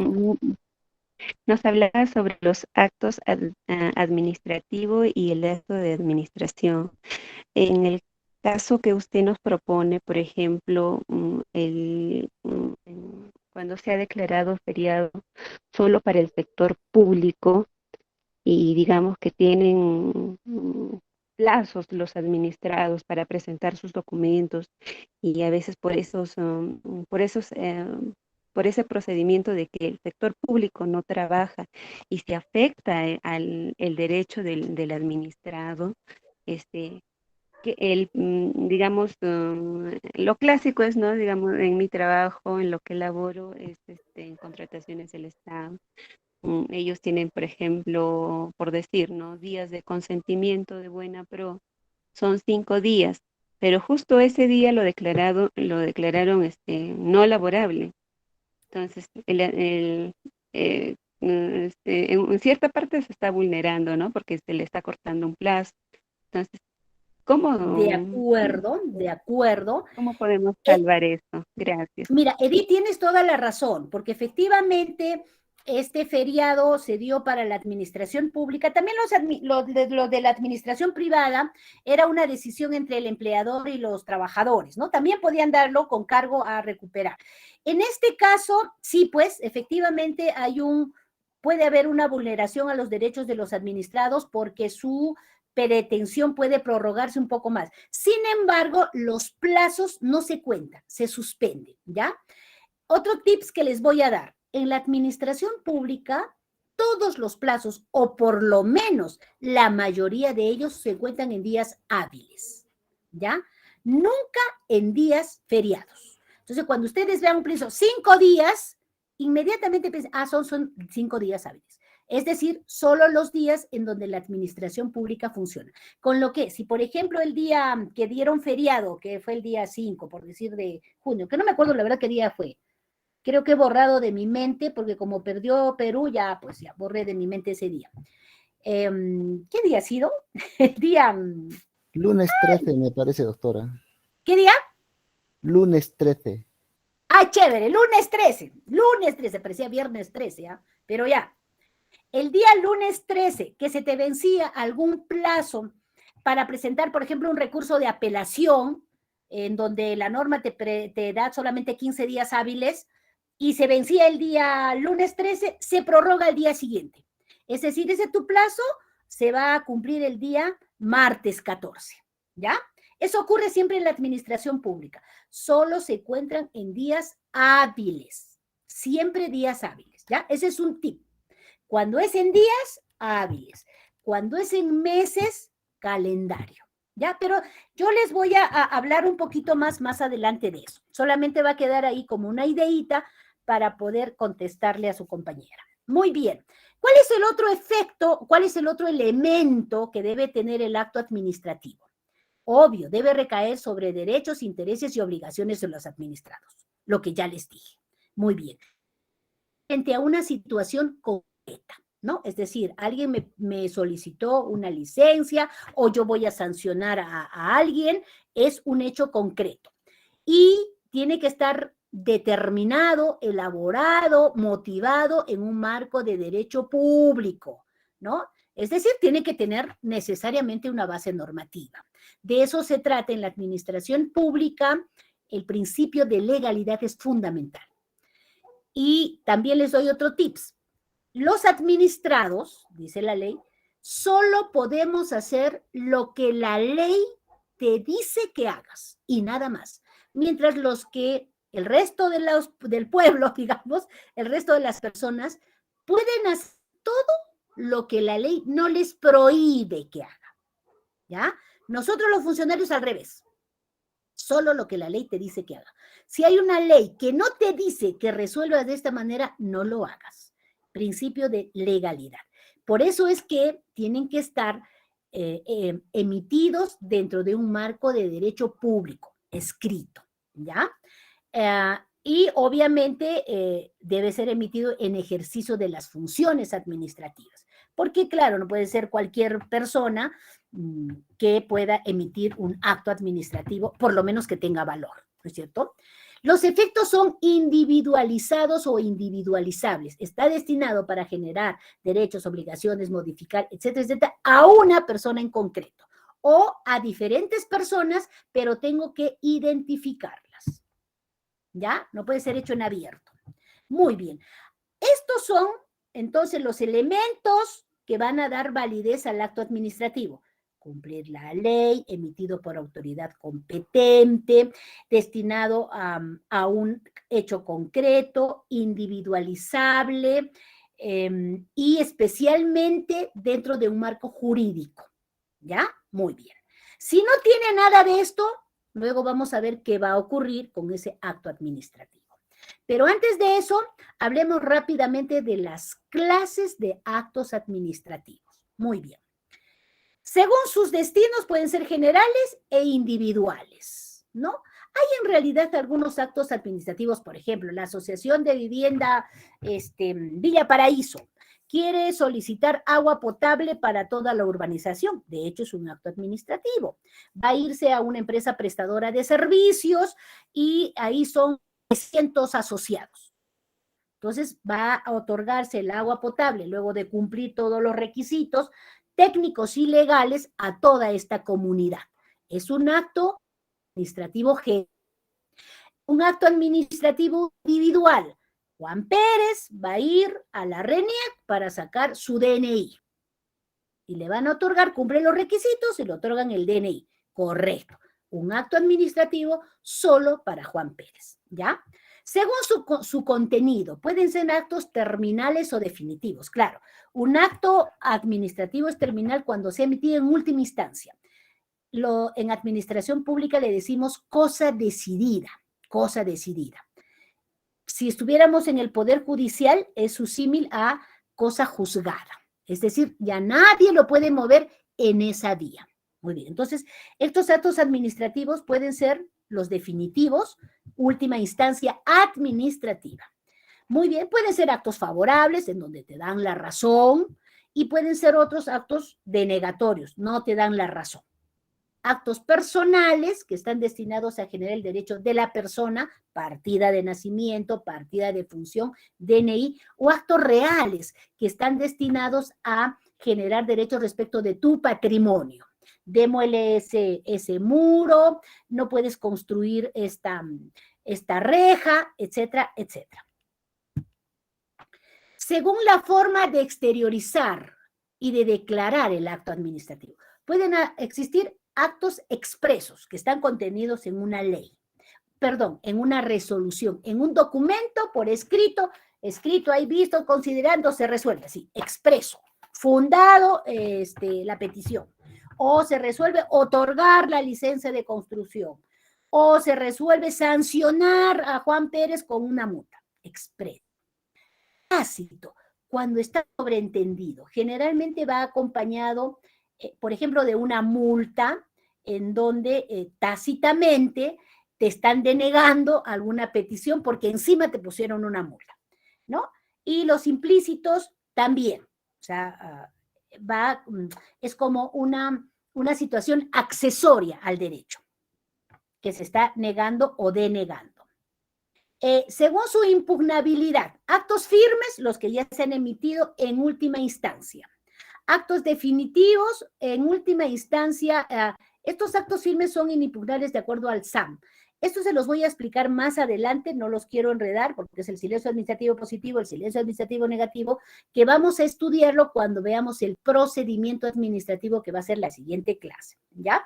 Nos hablaba sobre los actos administrativos y el acto de administración. En el caso que usted nos propone, por ejemplo, cuando se ha declarado feriado solo para el sector público y digamos que tienen plazos los administrados para presentar sus documentos y a veces por ese procedimiento de que el sector público no trabaja y se afecta al el derecho del administrado, este, digamos, lo clásico es, ¿no? Digamos, en mi trabajo, en lo que laboro, es en contrataciones del Estado. Ellos tienen, por ejemplo, por decir, ¿no? Días de consentimiento de buena pro, son 5 días, pero justo ese día lo declararon no laborable. Entonces, en cierta parte se está vulnerando, ¿no? Porque se le está cortando un plazo. Entonces, De acuerdo, de acuerdo. ¿cómo podemos salvar esto? Gracias. Mira, Edith, tienes toda la razón, porque efectivamente este feriado se dio para la administración pública. También lo de la administración privada era una decisión entre el empleador y los trabajadores, ¿no? También podían darlo con cargo a recuperar. En este caso, sí, pues, efectivamente puede haber una vulneración a los derechos de los administrados porque su pretensión puede prorrogarse un poco más. Sin embargo, los plazos no se cuentan, se suspenden, ¿ya? Otro tips que les voy a dar. En la administración pública, todos los plazos, o por lo menos la mayoría de ellos, se cuentan en días hábiles, ¿ya? Nunca en días feriados. Entonces, cuando ustedes vean un plazo 5 días, inmediatamente piensan, son 5 días hábiles. Es decir, solo los días en donde la administración pública funciona. Con lo que, si por ejemplo el día que dieron feriado, que fue el día 5, por decir de junio, que no me acuerdo la verdad qué día fue, creo que he borrado de mi mente, porque como perdió Perú, ya borré de mi mente ese día. ¿Qué día ha sido? El día... Lunes 13, me parece, doctora. ¿Qué día? Lunes 13. Ah, chévere, lunes 13, parecía viernes 13, ¿ah? Pero ya. El día lunes 13, que se te vencía algún plazo para presentar, por ejemplo, un recurso de apelación, en donde la norma te da solamente 15 días hábiles, y se vencía el día lunes 13, se prorroga el día siguiente. Es decir, ese tu plazo se va a cumplir el día martes 14, ¿ya? Eso ocurre siempre en la administración pública. Solo se encuentran en días hábiles, siempre días hábiles, ¿ya? Ese es un tip. Cuando es en días hábiles, cuando es en meses, calendario, ¿ya? Pero yo les voy a hablar un poquito más adelante de eso. Solamente va a quedar ahí como una ideita para poder contestarle a su compañera. Muy bien. ¿Cuál es el otro efecto, cuál es el otro elemento que debe tener el acto administrativo? Obvio, debe recaer sobre derechos, intereses y obligaciones de los administrados, lo que ya les dije. Muy bien. Frente a una situación concreta, ¿no? Es decir, alguien me solicitó una licencia o yo voy a sancionar a alguien, es un hecho concreto. Y tiene que estar determinado, elaborado, motivado en un marco de derecho público, ¿no? Es decir, tiene que tener necesariamente una base normativa. De eso se trata en la administración pública. El principio de legalidad es fundamental. Y también les doy otro tips. Los administrados, dice la ley, solo podemos hacer lo que la ley te dice que hagas y nada más. Mientras el resto del pueblo, digamos, el resto de las personas, pueden hacer todo lo que la ley no les prohíbe que hagan, ¿ya? Nosotros los funcionarios al revés. Solo lo que la ley te dice que haga. Si hay una ley que no te dice que resuelvas de esta manera, no lo hagas. Principio de legalidad. Por eso es que tienen que estar emitidos dentro de un marco de derecho público, escrito, ¿ya? Y obviamente debe ser emitido en ejercicio de las funciones administrativas. porque claro, no puede ser cualquier persona que pueda emitir un acto administrativo, por lo menos que tenga valor, ¿no es cierto? Los efectos son individualizados o individualizables. Está destinado para generar derechos, obligaciones, modificar, etcétera, etcétera, a una persona en concreto o a diferentes personas, pero tengo que identificarlas. ¿Ya? No puede ser hecho en abierto. Muy bien. Estos son, entonces, los elementos que van a dar validez al acto administrativo. Cumplir la ley, emitido por autoridad competente, destinado a un hecho concreto, individualizable y especialmente dentro de un marco jurídico. ¿Ya? Muy bien. Si no tiene nada de esto, luego vamos a ver qué va a ocurrir con ese acto administrativo. Pero antes de eso, hablemos rápidamente de las clases de actos administrativos. Muy bien. Según sus destinos pueden ser generales e individuales, ¿no? Hay en realidad algunos actos administrativos, por ejemplo, la Asociación de Vivienda Villa Paraíso quiere solicitar agua potable para toda la urbanización. De hecho, es un acto administrativo. Va a irse a una empresa prestadora de servicios y ahí son 300 asociados. Entonces, va a otorgarse el agua potable luego de cumplir todos los requisitos técnicos y legales a toda esta comunidad. Es un acto administrativo general. Un acto administrativo individual. Juan Pérez va a ir a la RENIEC para sacar su DNI. Y le van a otorgar, cumple los requisitos y le otorgan el DNI. Correcto. Un acto administrativo solo para Juan Pérez, ¿ya? Según su contenido, pueden ser actos terminales o definitivos. Claro, un acto administrativo es terminal cuando se ha emitido en última instancia. En administración pública le decimos cosa decidida, cosa decidida. Si estuviéramos en el Poder Judicial, es su símil a cosa juzgada. Es decir, ya nadie lo puede mover en esa vía. Muy bien, entonces, estos actos administrativos pueden ser los definitivos, última instancia administrativa. Muy bien, pueden ser actos favorables, en donde te dan la razón, y pueden ser otros actos denegatorios, no te dan la razón. Actos personales que están destinados a generar el derecho de la persona, partida de nacimiento, partida de función, DNI, o actos reales que están destinados a generar derechos respecto de tu patrimonio. Démosle ese muro, no puedes construir esta reja, etcétera, etcétera. Según la forma de exteriorizar y de declarar el acto administrativo, pueden existir actos expresos que están contenidos en una ley, perdón, en una resolución, en un documento por escrito ahí visto, considerando, se resuelve, sí, expreso, fundado la petición, o se resuelve otorgar la licencia de construcción, o se resuelve sancionar a Juan Pérez con una multa, expreso. Tácito, cuando está sobreentendido, generalmente va acompañado, por ejemplo, de una multa en donde tácitamente te están denegando alguna petición porque encima te pusieron una multa, ¿no? Y los implícitos también, o sea, es como una situación accesoria al derecho, que se está negando o denegando. Según su impugnabilidad, actos firmes, los que ya se han emitido en última instancia. Actos definitivos, en última instancia, estos actos firmes son inimpugnables de acuerdo al SAM. Esto se los voy a explicar más adelante, no los quiero enredar porque es el silencio administrativo positivo, el silencio administrativo negativo, que vamos a estudiarlo cuando veamos el procedimiento administrativo que va a ser la siguiente clase, ¿ya?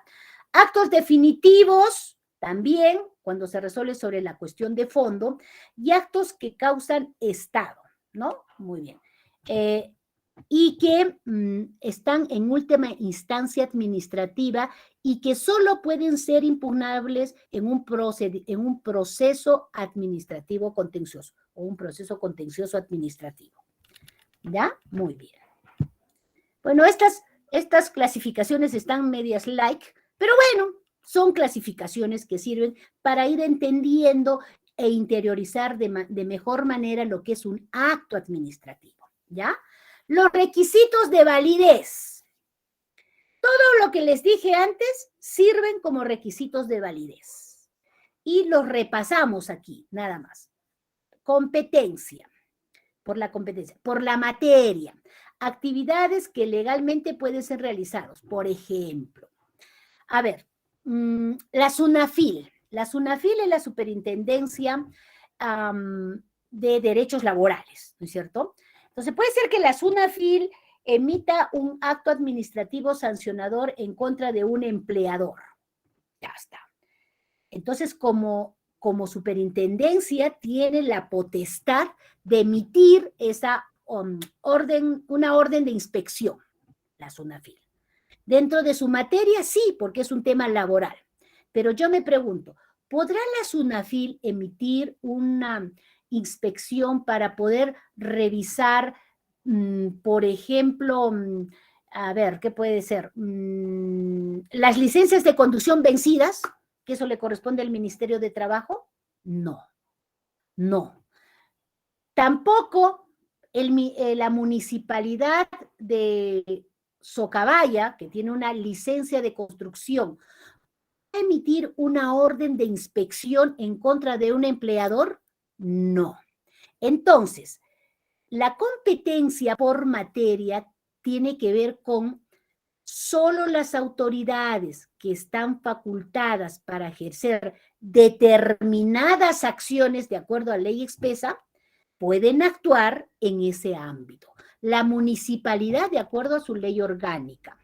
Actos definitivos, también cuando se resuelve sobre la cuestión de fondo, y actos que causan estado, ¿no? Muy bien. Y que están en última instancia administrativa y que solo pueden ser impugnables en un proceso administrativo contencioso o un proceso contencioso administrativo. ¿Ya? Muy bien. Bueno, estas clasificaciones están medias pero bueno, son clasificaciones que sirven para ir entendiendo e interiorizar de mejor manera lo que es un acto administrativo, ¿ya? Los requisitos de validez. Todo lo que les dije antes sirven como requisitos de validez. Y los repasamos aquí, nada más. Competencia. Por la competencia. Por la materia. Actividades que legalmente pueden ser realizadas. Por ejemplo, a ver, la SUNAFIL. La SUNAFIL es la Superintendencia de Derechos Laborales, ¿no es cierto? Entonces, puede ser que la SUNAFIL emita un acto administrativo sancionador en contra de un empleador. Ya está. Entonces, como superintendencia, tiene la potestad de emitir esa una orden de inspección, la SUNAFIL. Dentro de su materia, sí, porque es un tema laboral. Pero yo me pregunto, ¿podrá la SUNAFIL emitir una inspección para poder revisar, por ejemplo, a ver, ¿qué puede ser? Las licencias de conducción vencidas, que eso le corresponde al Ministerio de Trabajo? No, no. Tampoco la municipalidad de Socabaya, que tiene una licencia de construcción, ¿va a emitir una orden de inspección en contra de un empleador? No. Entonces, la competencia por materia tiene que ver con solo las autoridades que están facultadas para ejercer determinadas acciones de acuerdo a ley expresa pueden actuar en ese ámbito. La municipalidad de acuerdo a su ley orgánica.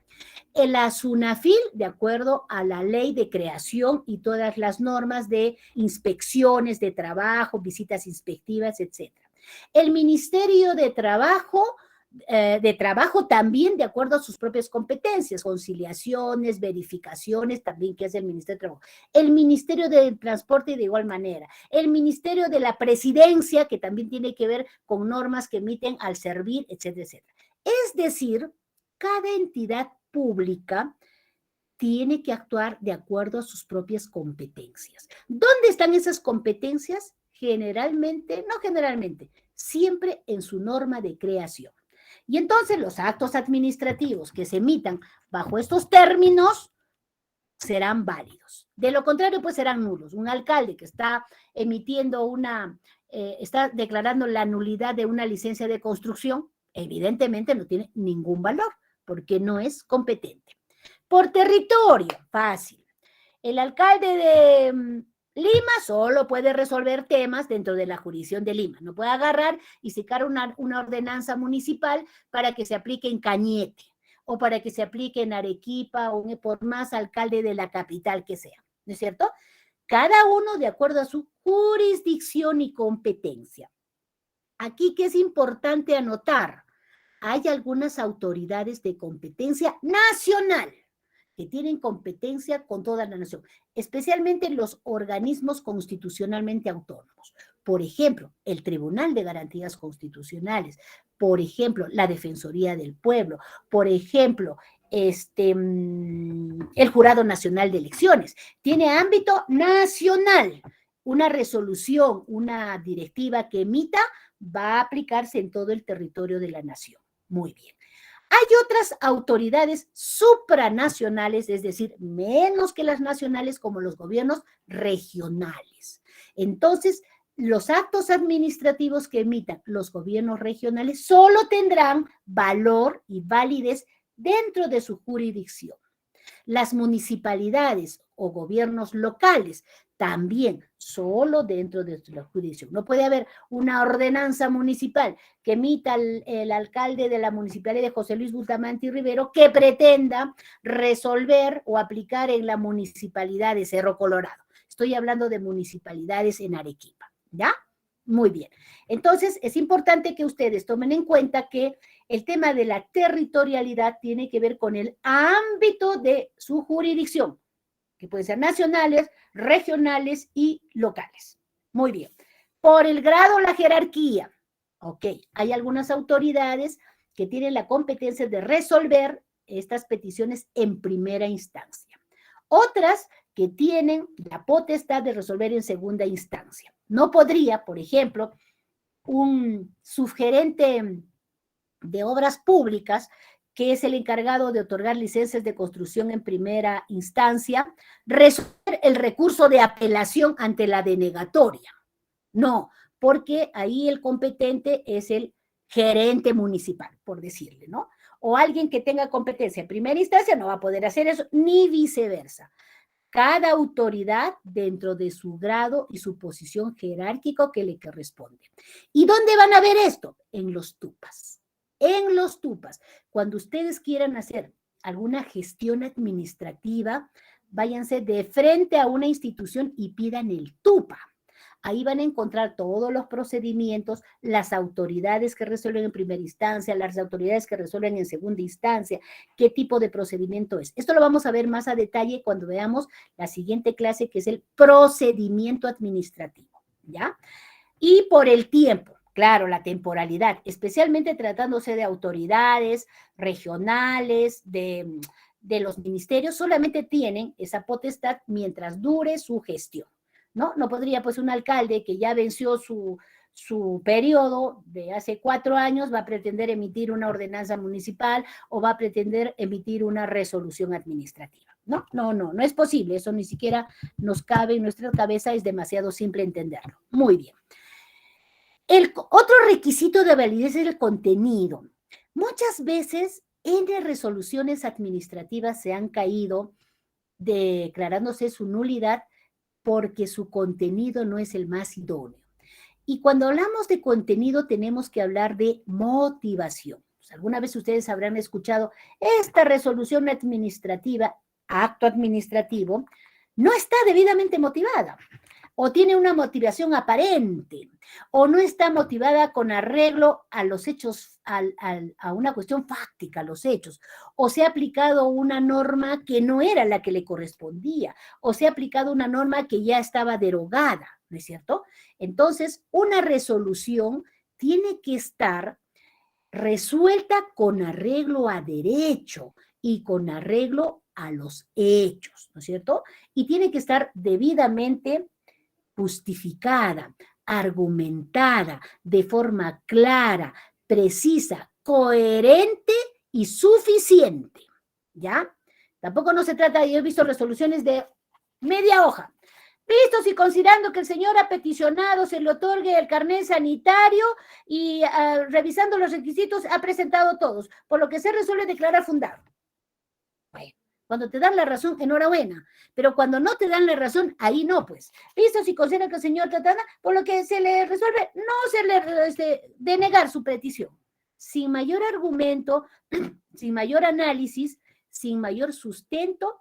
La SUNAFIL de acuerdo a la ley de creación y todas las normas de inspecciones de trabajo, visitas inspectivas, etc. El Ministerio de Trabajo también de acuerdo a sus propias competencias, conciliaciones, verificaciones, también que es el Ministerio de Trabajo. El Ministerio del Transporte de igual manera. El Ministerio de la Presidencia, que también tiene que ver con normas que emiten al servir, etcétera, etcétera. Es decir, cada entidad pública tiene que actuar de acuerdo a sus propias competencias. ¿Dónde están esas competencias? Generalmente, no generalmente, siempre en su norma de creación. Y entonces los actos administrativos que se emitan bajo estos términos serán válidos. De lo contrario, pues serán nulos. Un alcalde que está emitiendo está declarando la nulidad de una licencia de construcción, evidentemente no tiene ningún valor, porque no es competente. Por territorio, fácil. El alcalde de Lima solo puede resolver temas dentro de la jurisdicción de Lima. No puede agarrar y sacar una ordenanza municipal para que se aplique en Cañete o para que se aplique en Arequipa o por más alcalde de la capital que sea, ¿no es cierto? Cada uno de acuerdo a su jurisdicción y competencia. Aquí que es importante anotar, hay algunas autoridades de competencia nacional que tienen competencia con toda la nación, especialmente los organismos constitucionalmente autónomos. Por ejemplo, el Tribunal de Garantías Constitucionales, por ejemplo, la Defensoría del Pueblo, por ejemplo, el Jurado Nacional de Elecciones. Tiene ámbito nacional. Una resolución, una directiva que emita va a aplicarse en todo el territorio de la nación. Muy bien. Hay otras autoridades supranacionales, es decir, menos que las nacionales, como los gobiernos regionales. Entonces, los actos administrativos que emitan los gobiernos regionales solo tendrán valor y validez dentro de su jurisdicción. Las municipalidades o gobiernos locales también solo dentro de la jurisdicción. No puede haber una ordenanza municipal que emita el alcalde de la municipalidad de José Luis Bustamante y Rivero que pretenda resolver o aplicar en la municipalidad de Cerro Colorado. Estoy hablando de municipalidades en Arequipa, ¿ya? Muy bien. Entonces, es importante que ustedes tomen en cuenta que el tema de la territorialidad tiene que ver con el ámbito de su jurisdicción, que pueden ser nacionales, regionales y locales. Muy bien. Por el grado, la jerarquía. Ok, hay algunas autoridades que tienen la competencia de resolver estas peticiones en primera instancia. Otras que tienen la potestad de resolver en segunda instancia. No podría, por ejemplo, un subgerente de Obras Públicas, que es el encargado de otorgar licencias de construcción en primera instancia, resolver el recurso de apelación ante la denegatoria. No, porque ahí el competente es el gerente municipal, por decirle, ¿no? O alguien que tenga competencia en primera instancia no va a poder hacer eso, ni viceversa. Cada autoridad dentro de su grado y su posición jerárquica que le corresponde. ¿Y dónde van a ver esto? En los TUPAS. En los TUPAS. Cuando ustedes quieran hacer alguna gestión administrativa, váyanse de frente a una institución y pidan el TUPA. Ahí van a encontrar todos los procedimientos, las autoridades que resuelven en primera instancia, las autoridades que resuelven en segunda instancia, qué tipo de procedimiento es. Esto lo vamos a ver más a detalle cuando veamos la siguiente clase, que es el procedimiento administrativo, ¿ya? Y por el tiempo, claro, la temporalidad, especialmente tratándose de autoridades regionales, de los ministerios, solamente tienen esa potestad mientras dure su gestión. ¿No? No podría, pues, un alcalde que ya venció su periodo de hace 4 años va a pretender emitir una ordenanza municipal o va a pretender emitir una resolución administrativa. No es posible, eso ni siquiera nos cabe en nuestra cabeza, es demasiado simple entenderlo. Muy bien. El otro requisito de validez es el contenido. Muchas veces en resoluciones administrativas se han caído declarándose su nulidad porque su contenido no es el más idóneo. Y cuando hablamos de contenido tenemos que hablar de motivación. Pues, alguna vez ustedes habrán escuchado esta resolución administrativa, acto administrativo, no está debidamente motivada, o tiene una motivación aparente, o no está motivada con arreglo a los hechos, a una cuestión fáctica, a los hechos, o se ha aplicado una norma que no era la que le correspondía, o se ha aplicado una norma que ya estaba derogada, ¿no es cierto? Entonces, una resolución tiene que estar resuelta con arreglo a derecho y con arreglo a los hechos, ¿no es cierto? Y tiene que estar debidamente justificada, argumentada, de forma clara, precisa, coherente y suficiente, ¿ya? Tampoco no se trata, yo he visto resoluciones de media hoja. Vistos y considerando que el señor ha peticionado, se le otorgue el carnet sanitario y revisando los requisitos ha presentado todos, por lo que se resuelve declarar fundado. Bueno, cuando te dan la razón, enhorabuena, pero cuando no te dan la razón, ahí no, pues. Visto si considera que el señor Tatana, por lo que se le resuelve, no se le denegar su petición. Sin mayor argumento, sin mayor análisis, sin mayor sustento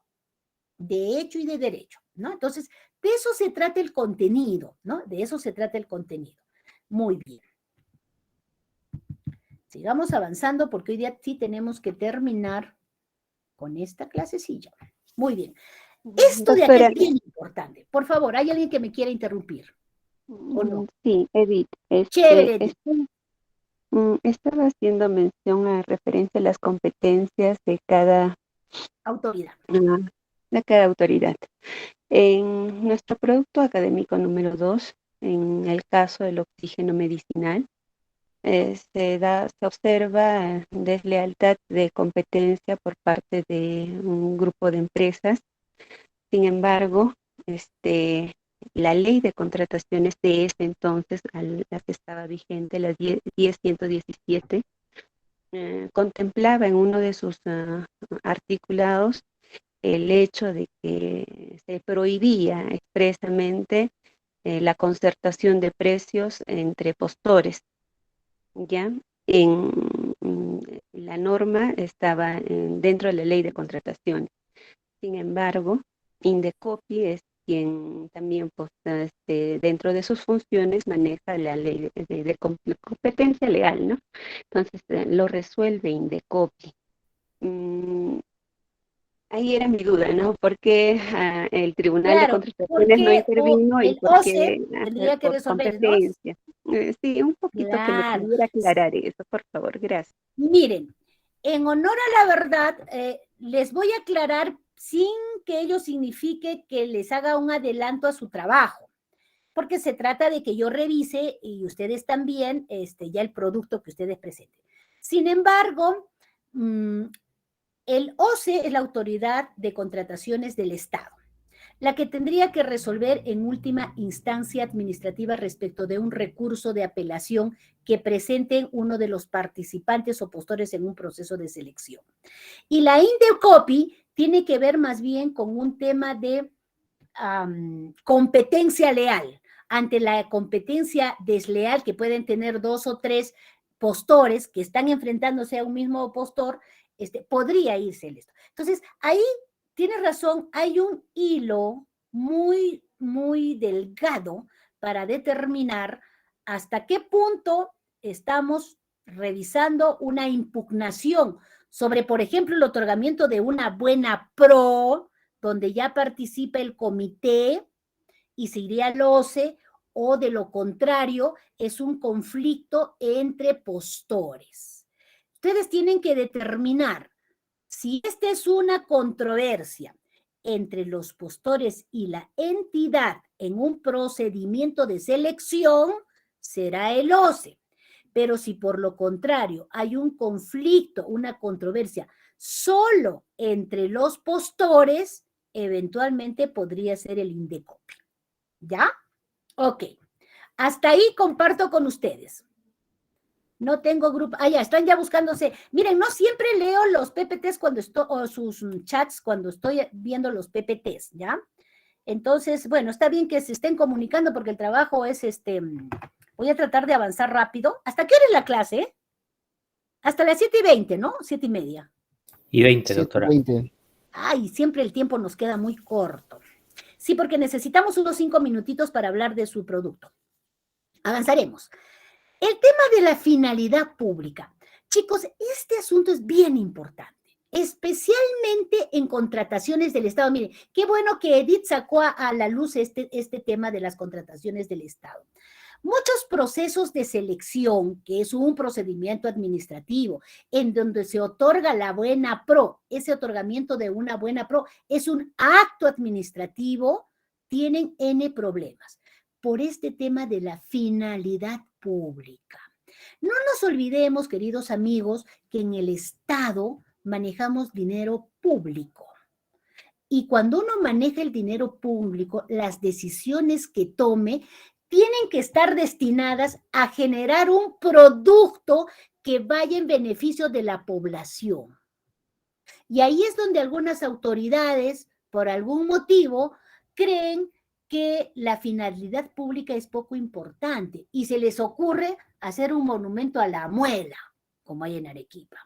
de hecho y de derecho, ¿no? Entonces, de eso se trata el contenido, ¿no? De eso se trata el contenido. Muy bien. Sigamos avanzando porque hoy día sí tenemos que terminar con esta clasecilla. Muy bien. Esto de aquí es bien importante. Por favor, ¿hay alguien que me quiera interrumpir? ¿O no? Sí, Edith. Chévere, Edith. Estaba haciendo mención a referencia a las competencias de cada autoridad. De cada autoridad. En nuestro producto académico número 2, en el caso del oxígeno medicinal, se observa deslealtad de competencia por parte de un grupo de empresas. Sin embargo, la ley de contrataciones de ese entonces, la que estaba vigente, la 10.117, contemplaba en uno de sus articulados el hecho de que se prohibía expresamente la concertación de precios entre postores. ¿Ya? La norma estaba dentro de la ley de contrataciones. Sin embargo, Indecopi es quien también pues, dentro de sus funciones maneja la ley de competencia legal, ¿no? Entonces lo resuelve Indecopi. Ahí era mi duda, ¿no? Porque el Tribunal de Contrataciones no intervino y porque tendría que resolver, competencia. Sí, un poquito que me pudiera aclarar eso, por favor, gracias. Miren, en honor a la verdad, les voy a aclarar sin que ello signifique que les haga un adelanto a su trabajo, porque se trata de que yo revise y ustedes también ya el producto que ustedes presenten. Sin embargo, el OCE es la Autoridad de Contrataciones del Estado, la que tendría que resolver en última instancia administrativa respecto de un recurso de apelación que presente uno de los participantes o postores en un proceso de selección. Y la Indecopi tiene que ver más bien con un tema de competencia leal. Ante la competencia desleal que pueden tener 2 o 3 postores que están enfrentándose a un mismo postor, podría irse esto. Entonces, ahí tienes razón, hay un hilo muy, muy delgado para determinar hasta qué punto estamos revisando una impugnación sobre, por ejemplo, el otorgamiento de una buena pro, donde ya participa el comité y se iría al OCE, o de lo contrario, es un conflicto entre postores. Ustedes tienen que determinar si esta es una controversia entre los postores y la entidad en un procedimiento de selección, será el OCE. Pero si por lo contrario hay un conflicto, una controversia solo entre los postores, eventualmente podría ser el Indecopi. ¿Ya? Ok. Hasta ahí comparto con ustedes. No tengo grupo. Ah, ya, están ya buscándose. Miren, no siempre leo los PPTs cuando estoy, o sus chats cuando estoy viendo los PPTs, ¿ya? Entonces, bueno, está bien que se estén comunicando porque el trabajo es voy a tratar de avanzar rápido. ¿Hasta qué hora es la clase? Hasta las 7:20, ¿no? 7:30. Y 20, doctora. 7:20. Ay, siempre el tiempo nos queda muy corto. Sí, porque necesitamos unos 5 minutitos para hablar de su producto. Avanzaremos. El tema de la finalidad pública. Chicos, este asunto es bien importante, especialmente en contrataciones del Estado. Miren, qué bueno que Edith sacó a la luz este tema de las contrataciones del Estado. Muchos procesos de selección, que es un procedimiento administrativo, en donde se otorga la buena pro, ese otorgamiento de una buena pro es un acto administrativo, tienen N problemas por este tema de la finalidad pública. No nos olvidemos, queridos amigos, que en el Estado manejamos dinero público. Y cuando uno maneja el dinero público, las decisiones que tome tienen que estar destinadas a generar un producto que vaya en beneficio de la población. Y ahí es donde algunas autoridades, por algún motivo, creen que la finalidad pública es poco importante y se les ocurre hacer un monumento a la muela, como hay en Arequipa.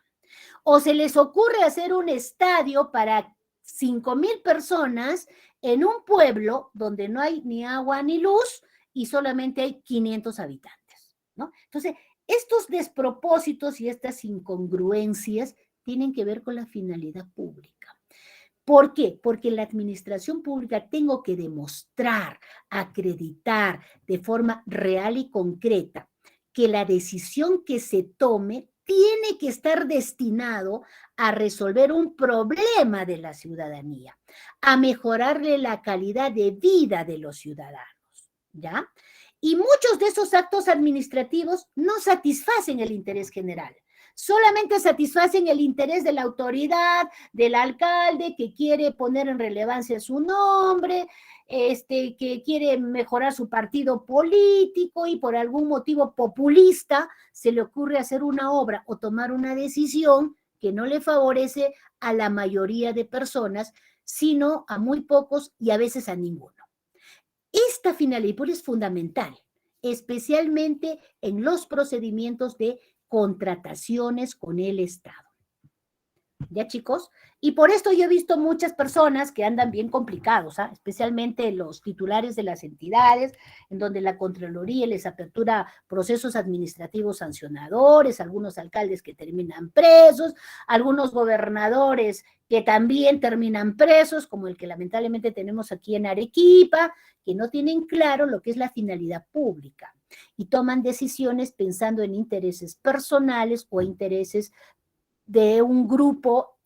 O se les ocurre hacer un estadio para 5,000 personas en un pueblo donde no hay ni agua ni luz y solamente hay 500 habitantes, ¿no? Entonces, estos despropósitos y estas incongruencias tienen que ver con la finalidad pública. ¿Por qué? Porque en la administración pública tengo que demostrar, acreditar de forma real y concreta que la decisión que se tome tiene que estar destinado a resolver un problema de la ciudadanía, a mejorarle la calidad de vida de los ciudadanos, ¿ya? Y muchos de esos actos administrativos no satisfacen el interés general. Solamente satisfacen el interés de la autoridad, del alcalde que quiere poner en relevancia su nombre, que quiere mejorar su partido político y por algún motivo populista se le ocurre hacer una obra o tomar una decisión que no le favorece a la mayoría de personas, sino a muy pocos y a veces a ninguno. Esta finalidad es fundamental, especialmente en los procedimientos de contrataciones con el Estado. ¿Ya, chicos? Y por esto yo he visto muchas personas que andan bien complicados, ¿eh? Especialmente los titulares de las entidades, en donde la Contraloría les apertura procesos administrativos sancionadores, algunos alcaldes que terminan presos, algunos gobernadores que también terminan presos, como el que lamentablemente tenemos aquí en Arequipa, que no tienen claro lo que es la finalidad pública y toman decisiones pensando en intereses personales o intereses de un grupo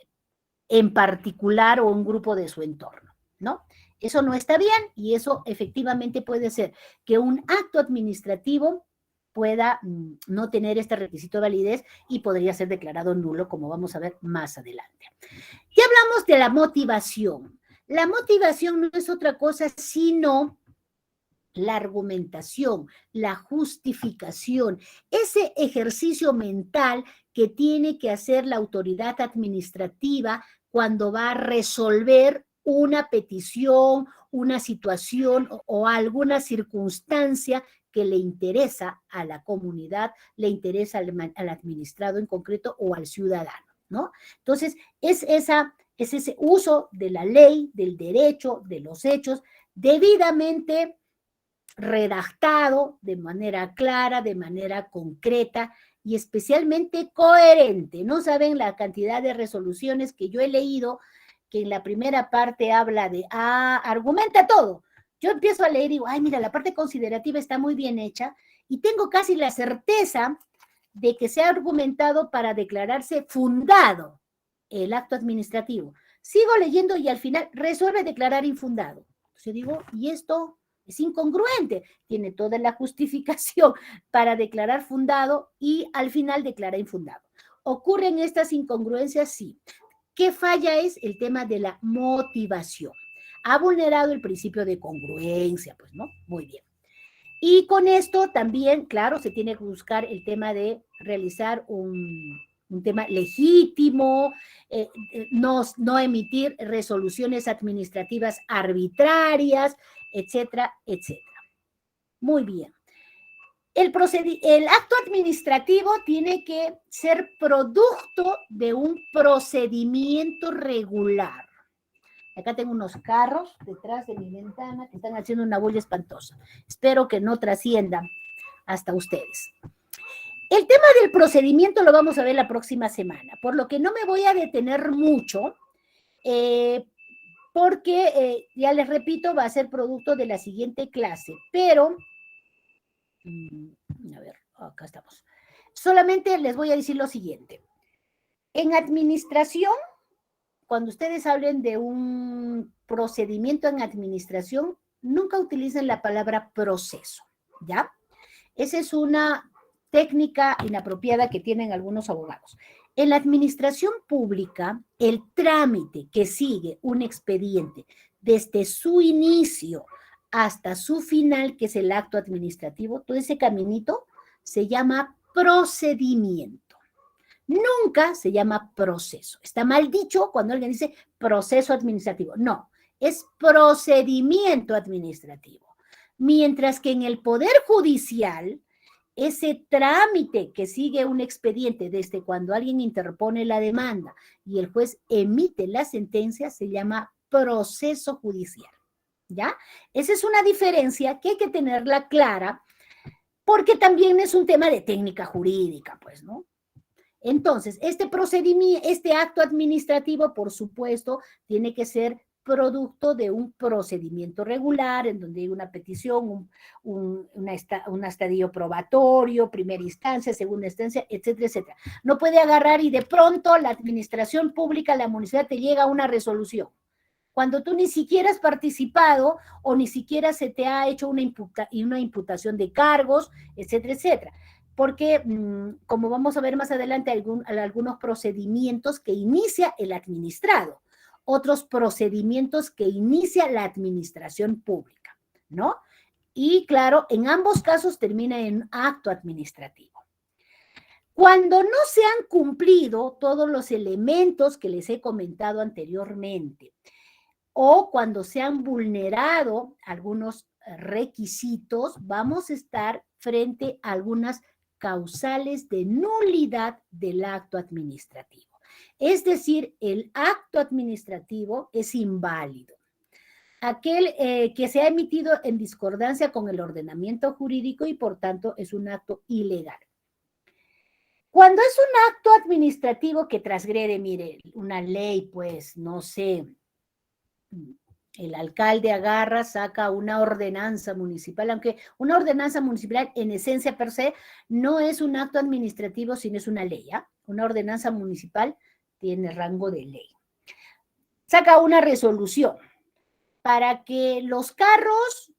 en particular o un grupo de su entorno, ¿no? Eso no está bien y eso efectivamente puede ser que un acto administrativo pueda no tener este requisito de validez y podría ser declarado nulo, como vamos a ver más adelante. Ya hablamos de la motivación. La motivación no es otra cosa sino la argumentación, la justificación, ese ejercicio mental que tiene que hacer la autoridad administrativa cuando va a resolver una petición, una situación o alguna circunstancia que le interesa a la comunidad, le interesa al administrado en concreto o al ciudadano, ¿no? Entonces, es ese uso de la ley, del derecho, de los hechos, debidamente redactado de manera clara, de manera concreta y especialmente coherente. No saben la cantidad de resoluciones que yo he leído que en la primera parte habla de, argumenta todo. Yo empiezo a leer y digo, ay, mira, la parte considerativa está muy bien hecha y tengo casi la certeza de que se ha argumentado para declararse fundado el acto administrativo. Sigo leyendo y al final resuelve declarar infundado. Entonces digo, ¿y esto? Es incongruente, tiene toda la justificación para declarar fundado y al final declara infundado. ¿Ocurren estas incongruencias? Sí. ¿Qué falla es? El tema de la motivación. Ha vulnerado el principio de congruencia, pues, ¿no? Muy bien. Y con esto también, claro, se tiene que buscar el tema de realizar un tema legítimo, no emitir resoluciones administrativas arbitrarias, etcétera, etcétera. Muy bien. El acto administrativo tiene que ser producto de un procedimiento regular. Acá tengo unos carros detrás de mi ventana que están haciendo una bulla espantosa. Espero que no trasciendan hasta ustedes. El tema del procedimiento lo vamos a ver la próxima semana, por lo que no me voy a detener mucho, porque, ya les repito, va a ser producto de la siguiente clase, pero, a ver, acá estamos. Solamente les voy a decir lo siguiente. En administración, cuando ustedes hablen de un procedimiento en administración, nunca utilicen la palabra proceso, ¿ya? Esa es una técnica inapropiada que tienen algunos abogados. En la administración pública, el trámite que sigue un expediente desde su inicio hasta su final, que es el acto administrativo, todo ese caminito se llama procedimiento. Nunca se llama proceso. Está mal dicho cuando alguien dice proceso administrativo. No, es procedimiento administrativo. Mientras que en el Poder Judicial, ese trámite que sigue un expediente desde cuando alguien interpone la demanda y el juez emite la sentencia se llama proceso judicial, ¿ya? Esa es una diferencia que hay que tenerla clara porque también es un tema de técnica jurídica, pues, ¿no? Entonces, este procedimiento, este acto administrativo, por supuesto, tiene que ser producto de un procedimiento regular en donde hay una petición, un estadio probatorio, primera instancia, segunda instancia, etcétera, etcétera. No puede agarrar y de pronto la administración pública, la municipalidad te llega a una resolución. Cuando tú ni siquiera has participado o ni siquiera se te ha hecho una imputación de cargos, etcétera, etcétera. Porque, como vamos a ver más adelante, algunos procedimientos que inicia el administrado, otros procedimientos que inicia la administración pública, ¿no? Y claro, en ambos casos termina en acto administrativo. Cuando no se han cumplido todos los elementos que les he comentado anteriormente, o cuando se han vulnerado algunos requisitos, vamos a estar frente a algunas causales de nulidad del acto administrativo. Es decir, el acto administrativo es inválido. Aquel que se ha emitido en discordancia con el ordenamiento jurídico y por tanto es un acto ilegal. Cuando es un acto administrativo que transgrede, mire, una ley, pues, no sé, el alcalde agarra, saca una ordenanza municipal, aunque una ordenanza municipal en esencia per se no es un acto administrativo, sino es una ley, ¿eh? Una ordenanza municipal tiene rango de ley. Saca una resolución para que los carros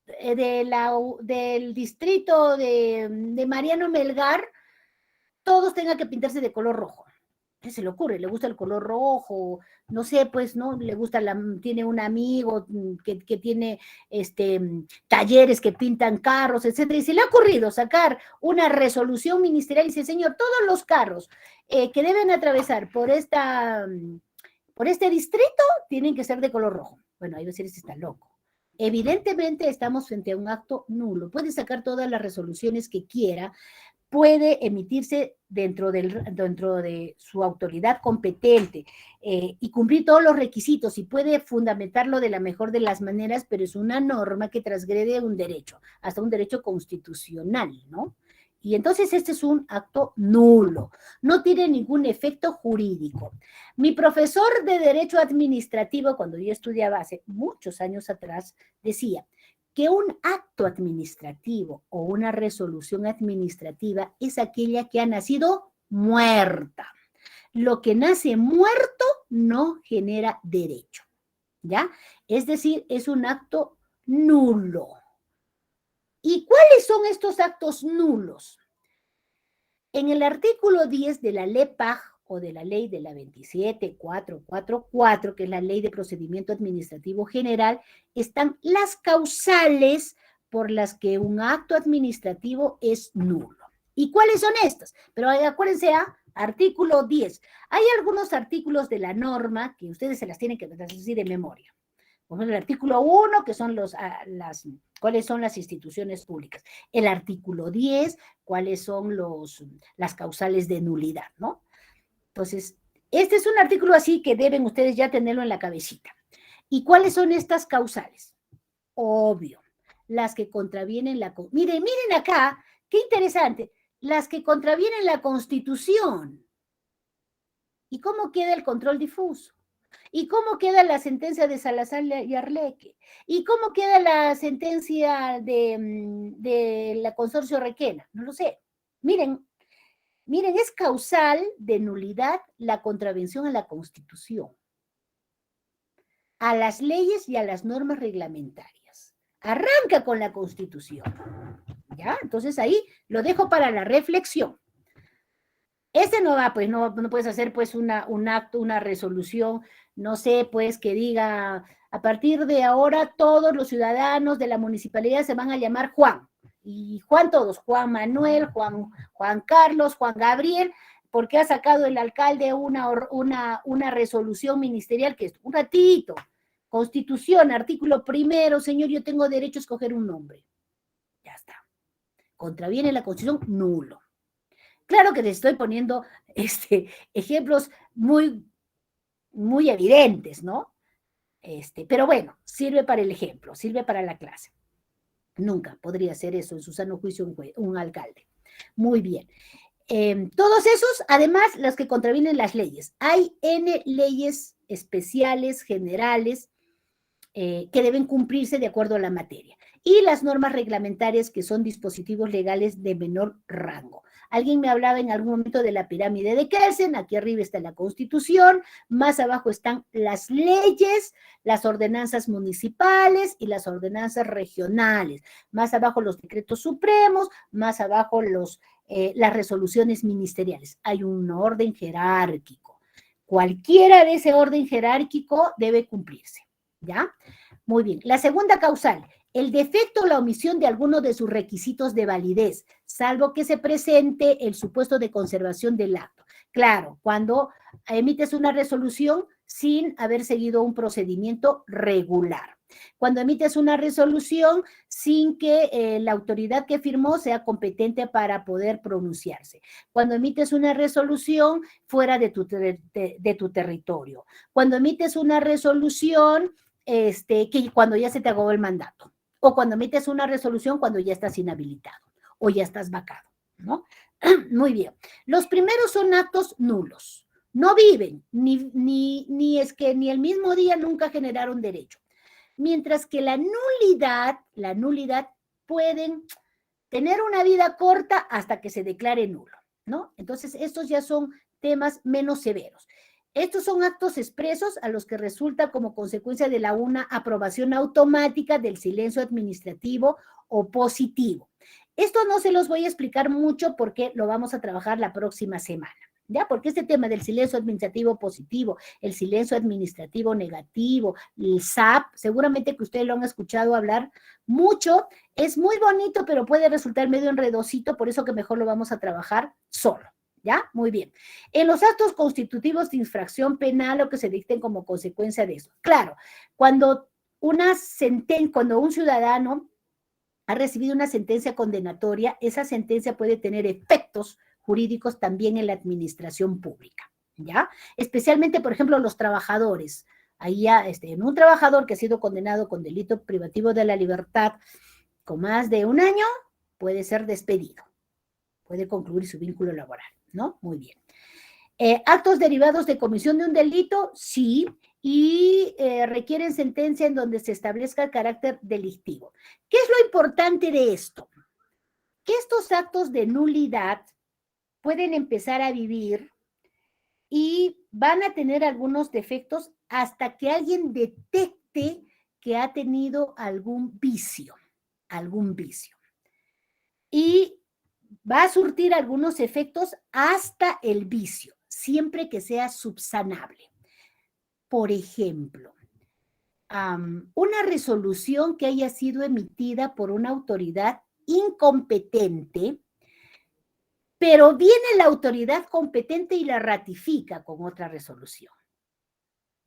del distrito de Mariano Melgar, todos tengan que pintarse de color rojo. ¿Qué se le ocurre? ¿Le gusta el color rojo? No sé, pues, ¿no? Le gusta, tiene un amigo que tiene talleres que pintan carros, etcétera, y se le ha ocurrido sacar una resolución ministerial y dice, señor, todos los carros que deben atravesar por este distrito tienen que ser de color rojo. Bueno, ahí va a decir, está loco. Evidentemente estamos frente a un acto nulo. Puede sacar todas las resoluciones que quiera, puede emitirse dentro de su autoridad competente y cumplir todos los requisitos y puede fundamentarlo de la mejor de las maneras, pero es una norma que transgrede un derecho, hasta un derecho constitucional, ¿no? Y entonces este es un acto nulo, no tiene ningún efecto jurídico. Mi profesor de Derecho Administrativo, cuando yo estudiaba hace muchos años atrás, decía que un acto administrativo o una resolución administrativa es aquella que ha nacido muerta. Lo que nace muerto no genera derecho, ¿ya? Es decir, es un acto nulo. ¿Y cuáles son estos actos nulos? En el artículo 10 de la LEPAG o de la ley de la 27444, que es la ley de procedimiento administrativo general, están las causales por las que un acto administrativo es nulo. ¿Y cuáles son estas? Pero acuérdense, artículo 10. Hay algunos artículos de la norma que ustedes se las tienen que decir de memoria. Por ejemplo, el artículo 1, que son cuáles son las instituciones públicas. El artículo 10, cuáles son las causales de nulidad, ¿no? Entonces, este es un artículo así que deben ustedes ya tenerlo en la cabecita. ¿Y cuáles son estas causales? Obvio, las que contravienen miren acá, qué interesante, las que contravienen la Constitución. ¿Y cómo queda el control difuso? ¿Y cómo queda la sentencia de Salazar y Arleque? ¿Y cómo queda la sentencia de la consorcio Requena? No lo sé. Miren, es causal de nulidad la contravención a la Constitución, a las leyes y a las normas reglamentarias. Arranca con la Constitución. ¿Ya? Entonces ahí lo dejo para la reflexión. No va, pues no puedes hacer pues un acto, una resolución, no sé, pues que diga, a partir de ahora todos los ciudadanos de la municipalidad se van a llamar Juan. Y Juan todos, Juan Manuel, Juan Carlos, Juan Gabriel, porque ha sacado el alcalde una resolución ministerial que es un ratito. Constitución, artículo 1, señor, yo tengo derecho a escoger un nombre. Ya está. Contraviene la Constitución, nulo. Claro que les estoy poniendo ejemplos muy, muy evidentes, ¿no? Pero bueno, sirve para el ejemplo, sirve para la clase. Nunca podría hacer eso en su sano juicio un alcalde. Muy bien. Todos esos, además, los que contravienen las leyes. Hay N leyes especiales, generales, que deben cumplirse de acuerdo a la materia. Y las normas reglamentarias, que son dispositivos legales de menor rango. Alguien me hablaba en algún momento de la pirámide de Kelsen, aquí arriba está la Constitución, más abajo están las leyes, las ordenanzas municipales y las ordenanzas regionales, más abajo los decretos supremos, más abajo las resoluciones ministeriales. Hay un orden jerárquico. Cualquiera de ese orden jerárquico debe cumplirse, ¿ya? Muy bien. La segunda causal, el defecto o la omisión de alguno de sus requisitos de validez, salvo que se presente el supuesto de conservación del acto. Claro, cuando emites una resolución sin haber seguido un procedimiento regular. Cuando emites una resolución sin que la autoridad que firmó sea competente para poder pronunciarse. Cuando emites una resolución fuera de tu territorio. Cuando emites una resolución que cuando ya se te acabó el mandato. O cuando emites una resolución cuando ya estás inhabilitado o ya estás vacado, ¿no? Muy bien. Los primeros son actos nulos. No viven, ni el mismo día nunca generaron derecho. Mientras que la nulidad pueden tener una vida corta hasta que se declare nulo, ¿no? Entonces, estos ya son temas menos severos. Estos son actos expresos a los que resulta como consecuencia de una aprobación automática del silencio administrativo o positivo. Esto no se los voy a explicar mucho porque lo vamos a trabajar la próxima semana, ¿ya? Porque este tema del silencio administrativo positivo, el silencio administrativo negativo, el SAP, seguramente que ustedes lo han escuchado hablar mucho, es muy bonito, pero puede resultar medio enredosito, por eso que mejor lo vamos a trabajar solo. ¿Ya? Muy bien. En los actos constitutivos de infracción penal o que se dicten como consecuencia de eso. Claro, cuando un ciudadano ha recibido una sentencia condenatoria, esa sentencia puede tener efectos jurídicos también en la administración pública, ¿ya? Especialmente, por ejemplo, los trabajadores. Ahí ya, en un trabajador que ha sido condenado con delito privativo de la libertad con más de un año, puede ser despedido, puede concluir su vínculo laboral, ¿no? Muy bien. Actos derivados de comisión de un delito, sí, y requieren sentencia en donde se establezca el carácter delictivo. ¿Qué es lo importante de esto? Que estos actos de nulidad pueden empezar a vivir y van a tener algunos defectos hasta que alguien detecte que ha tenido algún vicio. Y va a surtir algunos efectos hasta el vicio, siempre que sea subsanable. Por ejemplo, una resolución que haya sido emitida por una autoridad incompetente, pero viene la autoridad competente y la ratifica con otra resolución.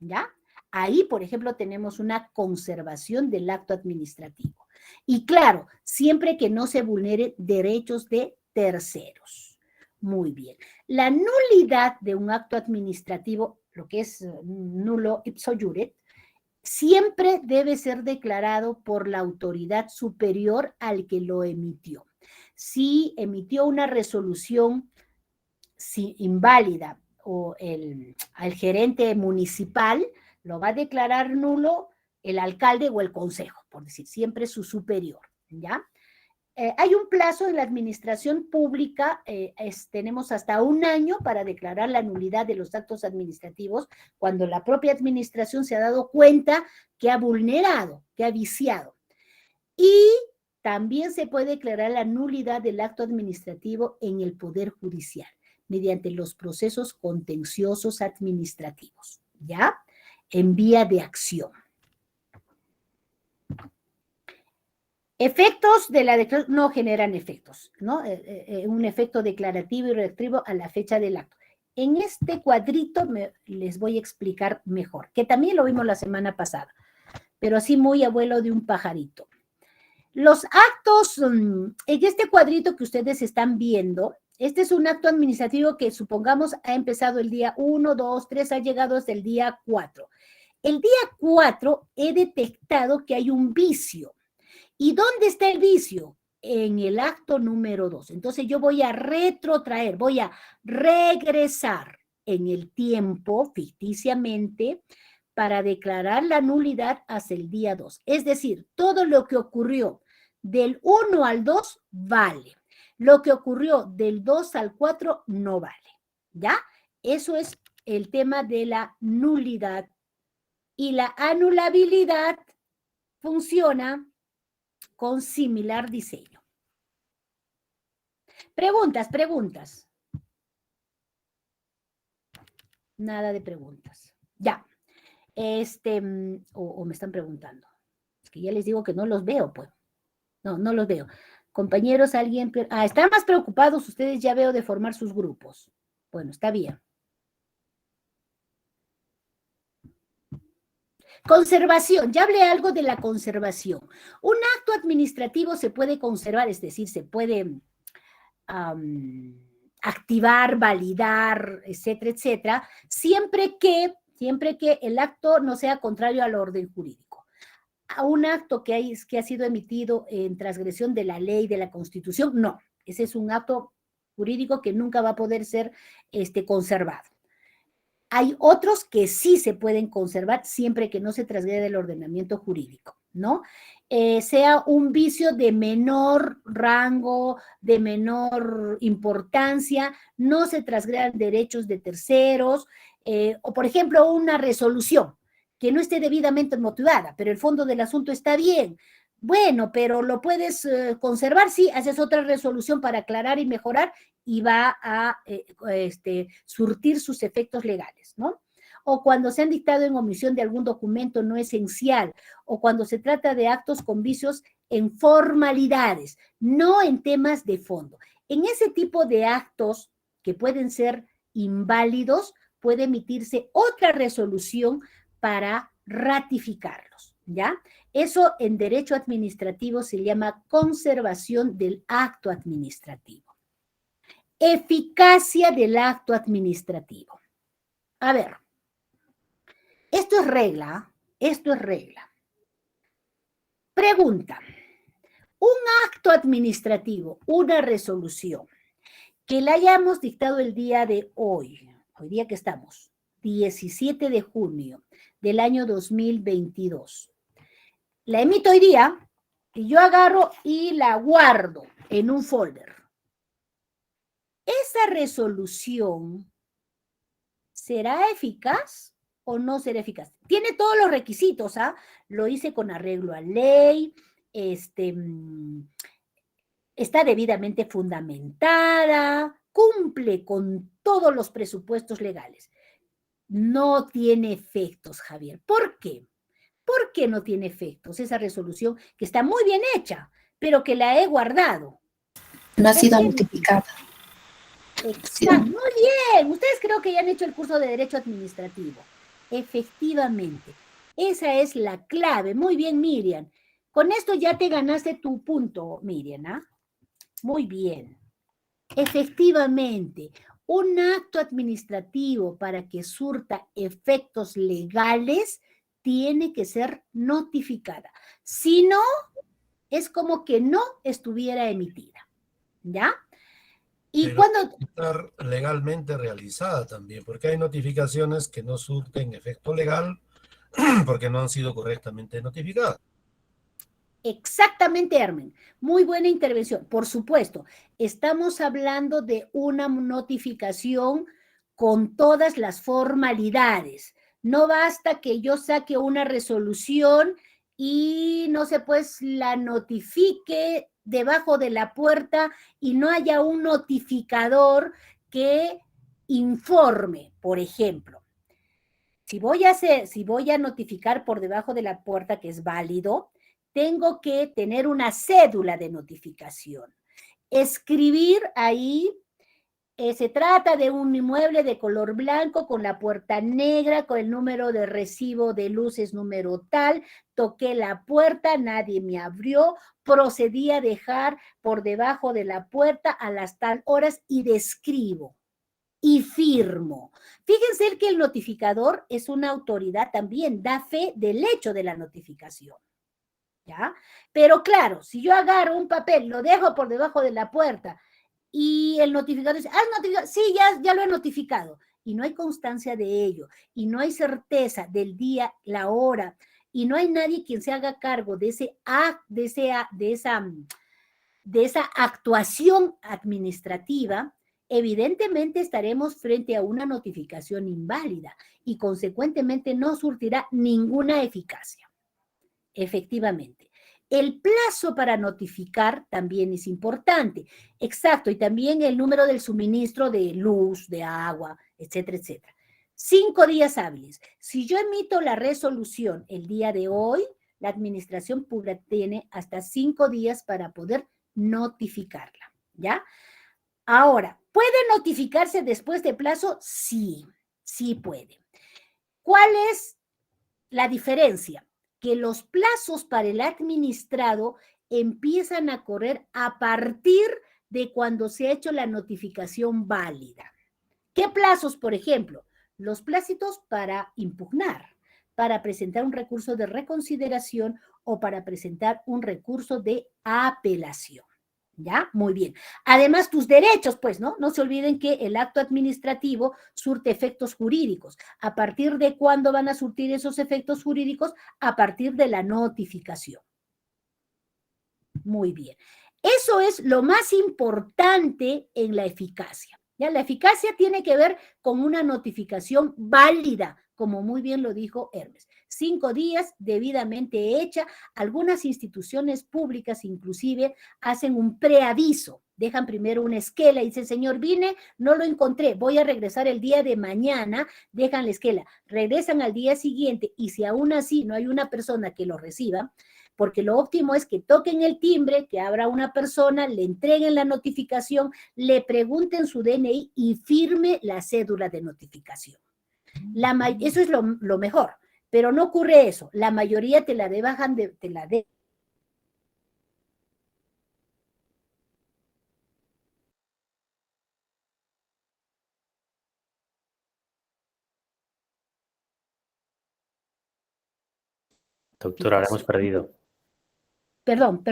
¿Ya? Ahí, por ejemplo, tenemos una conservación del acto administrativo. Y claro, siempre que no se vulneren derechos de terceros. Muy bien. La nulidad de un acto administrativo, lo que es nulo ipso iure, siempre debe ser declarado por la autoridad superior al que lo emitió. Si emitió una resolución inválida o al gerente municipal, lo va a declarar nulo el alcalde o el consejo, por decir, siempre su superior, ¿ya? Hay un plazo en la administración pública, tenemos hasta un año para declarar la nulidad de los actos administrativos cuando la propia administración se ha dado cuenta que ha vulnerado, que ha viciado. Y también se puede declarar la nulidad del acto administrativo en el Poder Judicial mediante los procesos contenciosos administrativos, ¿ya? En vía de acción. Efectos de la declaración no generan efectos, ¿no? Un efecto declarativo y reactivo a la fecha del acto. En este cuadrito les voy a explicar mejor, que también lo vimos la semana pasada, pero así muy abuelo de un pajarito. Los actos, en este cuadrito que ustedes están viendo, este es un acto administrativo que supongamos ha empezado el día 1, 2, 3, ha llegado hasta el día 4. El día 4 he detectado que hay un vicio. ¿Y dónde está el vicio? En el acto número 2. Entonces yo voy a retrotraer, voy a regresar en el tiempo, ficticiamente, para declarar la nulidad hasta el día 2. Es decir, todo lo que ocurrió del 1 al 2 vale. Lo que ocurrió del 2 al 4 no vale. ¿Ya? Eso es el tema de la nulidad. Y la anulabilidad funciona con similar diseño. Preguntas. Nada de preguntas. Ya. O me están preguntando. Es que ya les digo que no los veo, pues. No los veo. Compañeros, alguien... están más preocupados ustedes, ya veo, de formar sus grupos. Bueno, está bien. Conservación, ya hablé algo de la conservación. Un acto administrativo se puede conservar, es decir, se puede activar, validar, etcétera, etcétera, siempre que el acto no sea contrario al orden jurídico. A un acto que ha sido emitido en transgresión de la ley, de la Constitución, no. Ese es un acto jurídico que nunca va a poder ser conservado. Hay otros que sí se pueden conservar siempre que no se transgreda el ordenamiento jurídico, ¿no? Sea un vicio de menor rango, de menor importancia, no se transgredan derechos de terceros, O por ejemplo, una resolución que no esté debidamente motivada, pero el fondo del asunto está bien. Bueno, pero lo puedes conservar, sí, haces otra resolución para aclarar y mejorar y va a surtir sus efectos legales, ¿no? O cuando se han dictado en omisión de algún documento no esencial, o cuando se trata de actos con vicios en formalidades, no en temas de fondo. En ese tipo de actos que pueden ser inválidos, puede emitirse otra resolución para ratificarlos, ¿ya? Eso en derecho administrativo se llama conservación del acto administrativo. Eficacia del acto administrativo. A ver, esto es regla, esto es regla. Pregunta, un acto administrativo, una resolución, que la hayamos dictado el día de hoy día que estamos, 17 de junio del año 2022, la emito hoy día y yo agarro y la guardo en un folder. ¿Esa resolución será eficaz o no será eficaz? Tiene todos los requisitos, ¿ah? Lo hice con arreglo a ley, está debidamente fundamentada, cumple con todos los presupuestos legales. No tiene efectos, Javier. ¿Por qué? ¿Por qué no tiene efectos esa resolución que está muy bien hecha, pero que la he guardado? No ha sido notificada. Exacto, muy bien. Ustedes creo que ya han hecho el curso de Derecho Administrativo. Efectivamente, esa es la clave. Muy bien, Miriam. Con esto ya te ganaste tu punto, Miriam, ¿ah? Muy bien. Efectivamente, un acto administrativo para que surta efectos legales tiene que ser notificada. Si no, es como que no estuviera emitida, ¿ya? Y pero cuando... estar legalmente realizada también, porque hay notificaciones que no surten efecto legal porque no han sido correctamente notificadas. Exactamente, Hermen. Muy buena intervención. Por supuesto, estamos hablando de una notificación con todas las formalidades. No basta que yo saque una resolución y no sé, pues la notifique debajo de la puerta y no haya un notificador que informe, por ejemplo. Si voy a notificar por debajo de la puerta, que es válido, tengo que tener una cédula de notificación. Escribir ahí, se trata de un inmueble de color blanco con la puerta negra, con el número de recibo de luces número tal, toqué la puerta, nadie me abrió, procedí a dejar por debajo de la puerta a las tal horas y describo y firmo. Fíjense que el notificador es una autoridad también, da fe del hecho de la notificación. ¿Ya? Pero claro, si yo agarro un papel, lo dejo por debajo de la puerta y el notificador dice, ¿has notificado? Sí, ya lo he notificado. Y no hay constancia de ello, y no hay certeza del día, la hora, y no hay nadie quien se haga cargo de esa actuación administrativa, evidentemente estaremos frente a una notificación inválida y consecuentemente no surtirá ninguna eficacia. Efectivamente. El plazo para notificar también es importante. Exacto, y también el número del suministro de luz, de agua, etcétera, etcétera. 5 días hábiles. Si yo emito la resolución el día de hoy, la administración pública tiene hasta 5 días para poder notificarla, ¿ya? Ahora, ¿puede notificarse después de plazo? Sí, sí puede. ¿Cuál es la diferencia? Que los plazos para el administrado empiezan a correr a partir de cuando se ha hecho la notificación válida. ¿Qué plazos, por ejemplo? Los plazos para impugnar, para presentar un recurso de reconsideración o para presentar un recurso de apelación. ¿Ya? Muy bien. Además, tus derechos, pues, ¿no? No se olviden que el acto administrativo surte efectos jurídicos. ¿A partir de cuándo van a surtir esos efectos jurídicos? A partir de la notificación. Muy bien. Eso es lo más importante en la eficacia. ¿Ya? La eficacia tiene que ver con una notificación válida, como muy bien lo dijo Hermes. 5 días debidamente hecha. Algunas instituciones públicas inclusive hacen un preaviso. Dejan primero una esquela y dicen, señor, vine, no lo encontré, voy a regresar el día de mañana, dejan la esquela, regresan al día siguiente y si aún así no hay una persona que lo reciba, porque lo óptimo es que toquen el timbre, que abra una persona, le entreguen la notificación, le pregunten su DNI y firme la cédula de notificación. Eso es lo mejor, pero no ocurre eso. La mayoría te la dejan Doctora, la hemos perdido. Perdón.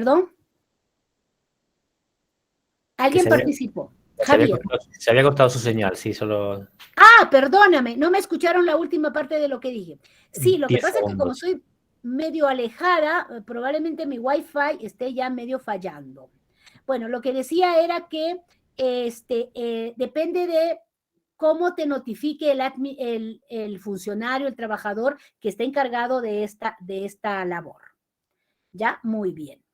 Alguien participó. Javier. Se había cortado su señal, sí, solo... Ah, perdóname, no me escucharon la última parte de lo que dije. Sí, lo que pasa es que como estoy medio alejada, probablemente mi Wi-Fi esté ya medio fallando. Bueno, lo que decía era que depende de cómo te notifique el funcionario, el trabajador que está encargado de esta labor. ¿Ya? Muy bien.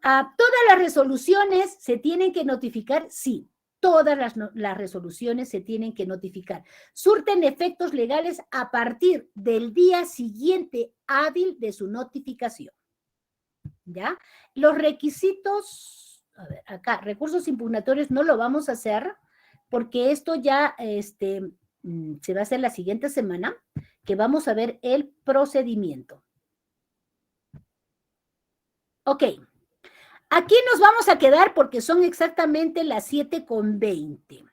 ¿Todas las resoluciones se tienen que notificar? Sí, todas las resoluciones se tienen que notificar. Surten efectos legales a partir del día siguiente hábil de su notificación. ¿Ya? Los requisitos, a ver, acá, recursos impugnatorios no lo vamos a hacer porque esto ya se va a hacer la siguiente semana, que vamos a ver el procedimiento. Ok. Aquí nos vamos a quedar porque son exactamente las 7:20.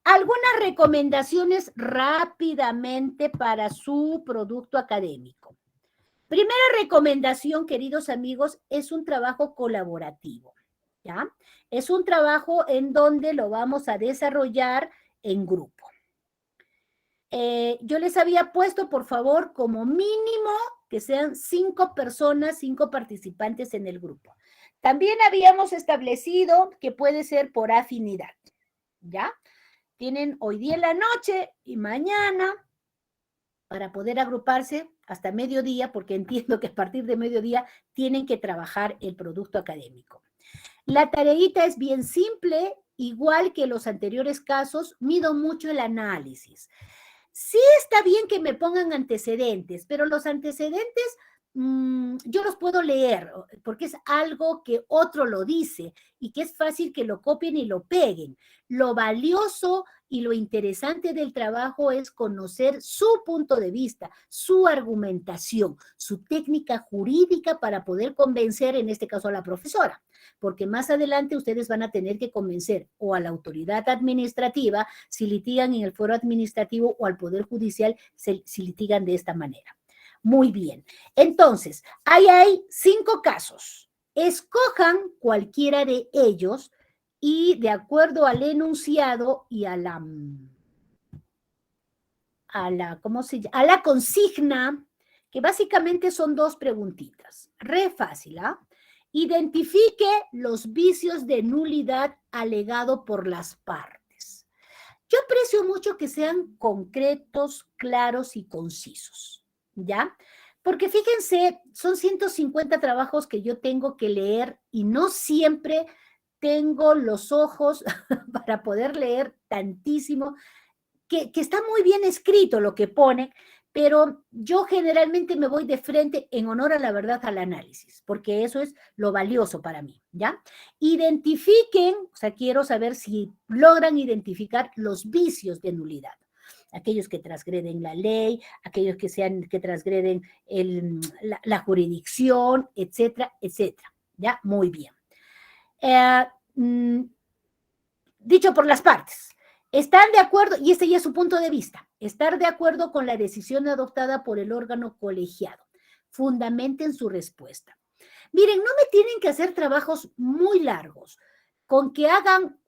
Algunas recomendaciones rápidamente para su producto académico. Primera recomendación, queridos amigos, es un trabajo colaborativo, ¿ya? Es un trabajo en donde lo vamos a desarrollar en grupo. Yo les había puesto, por favor, como mínimo que sean 5 personas, 5 participantes en el grupo. También habíamos establecido que puede ser por afinidad, ¿ya? Tienen hoy día en la noche y mañana para poder agruparse hasta mediodía, porque entiendo que a partir de mediodía tienen que trabajar el producto académico. La tareita es bien simple, igual que los anteriores casos, mido mucho el análisis. Sí está bien que me pongan antecedentes, pero los antecedentes yo los puedo leer porque es algo que otro lo dice y que es fácil que lo copien y lo peguen. Lo valioso y lo interesante del trabajo es conocer su punto de vista, su argumentación, su técnica jurídica para poder convencer, en este caso a la profesora, porque más adelante ustedes van a tener que convencer o a la autoridad administrativa si litigan en el foro administrativo o al Poder Judicial si litigan de esta manera. Muy bien. Entonces, ahí hay 5 casos. Escojan cualquiera de ellos y de acuerdo al enunciado y a la consigna, que básicamente son 2 preguntitas. Re fácil, ¿ah? Identifique los vicios de nulidad alegado por las partes. Yo aprecio mucho que sean concretos, claros y concisos. ¿Ya? Porque fíjense, son 150 trabajos que yo tengo que leer y no siempre tengo los ojos para poder leer tantísimo, que está muy bien escrito lo que pone, pero yo generalmente me voy de frente en honor a la verdad al análisis, porque eso es lo valioso para mí, ¿ya? Identifiquen, o sea, quiero saber si logran identificar los vicios de nulidad. Aquellos que transgreden la ley, aquellos que transgreden la jurisdicción, etcétera, etcétera. ¿Ya? Muy bien. Dicho por las partes, ¿están de acuerdo? Y este ya es su punto de vista. Estar de acuerdo con la decisión adoptada por el órgano colegiado. Fundamenten su respuesta. Miren, no me tienen que hacer trabajos muy largos. Con que hagan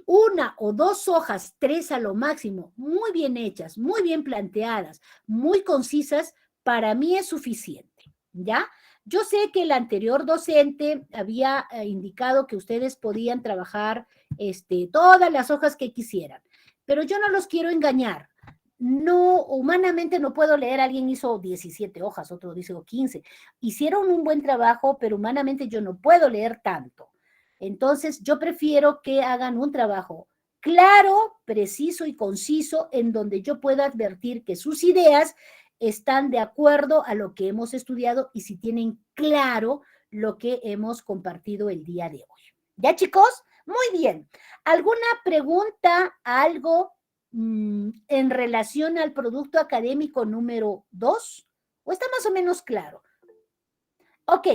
1 o 2 hojas, 3 a lo máximo, muy bien hechas, muy bien planteadas, muy concisas, para mí es suficiente, ¿ya? Yo sé que el anterior docente había indicado que ustedes podían trabajar todas las hojas que quisieran, pero yo no los quiero engañar. No, humanamente no puedo leer, alguien hizo 17 hojas, otro dice 15. Hicieron un buen trabajo, pero humanamente yo no puedo leer tanto. Entonces, yo prefiero que hagan un trabajo claro, preciso y conciso, en donde yo pueda advertir que sus ideas están de acuerdo a lo que hemos estudiado y si tienen claro lo que hemos compartido el día de hoy. ¿Ya, chicos? Muy bien. ¿Alguna pregunta, algo en relación al producto académico número 2? ¿O está más o menos claro? Ok,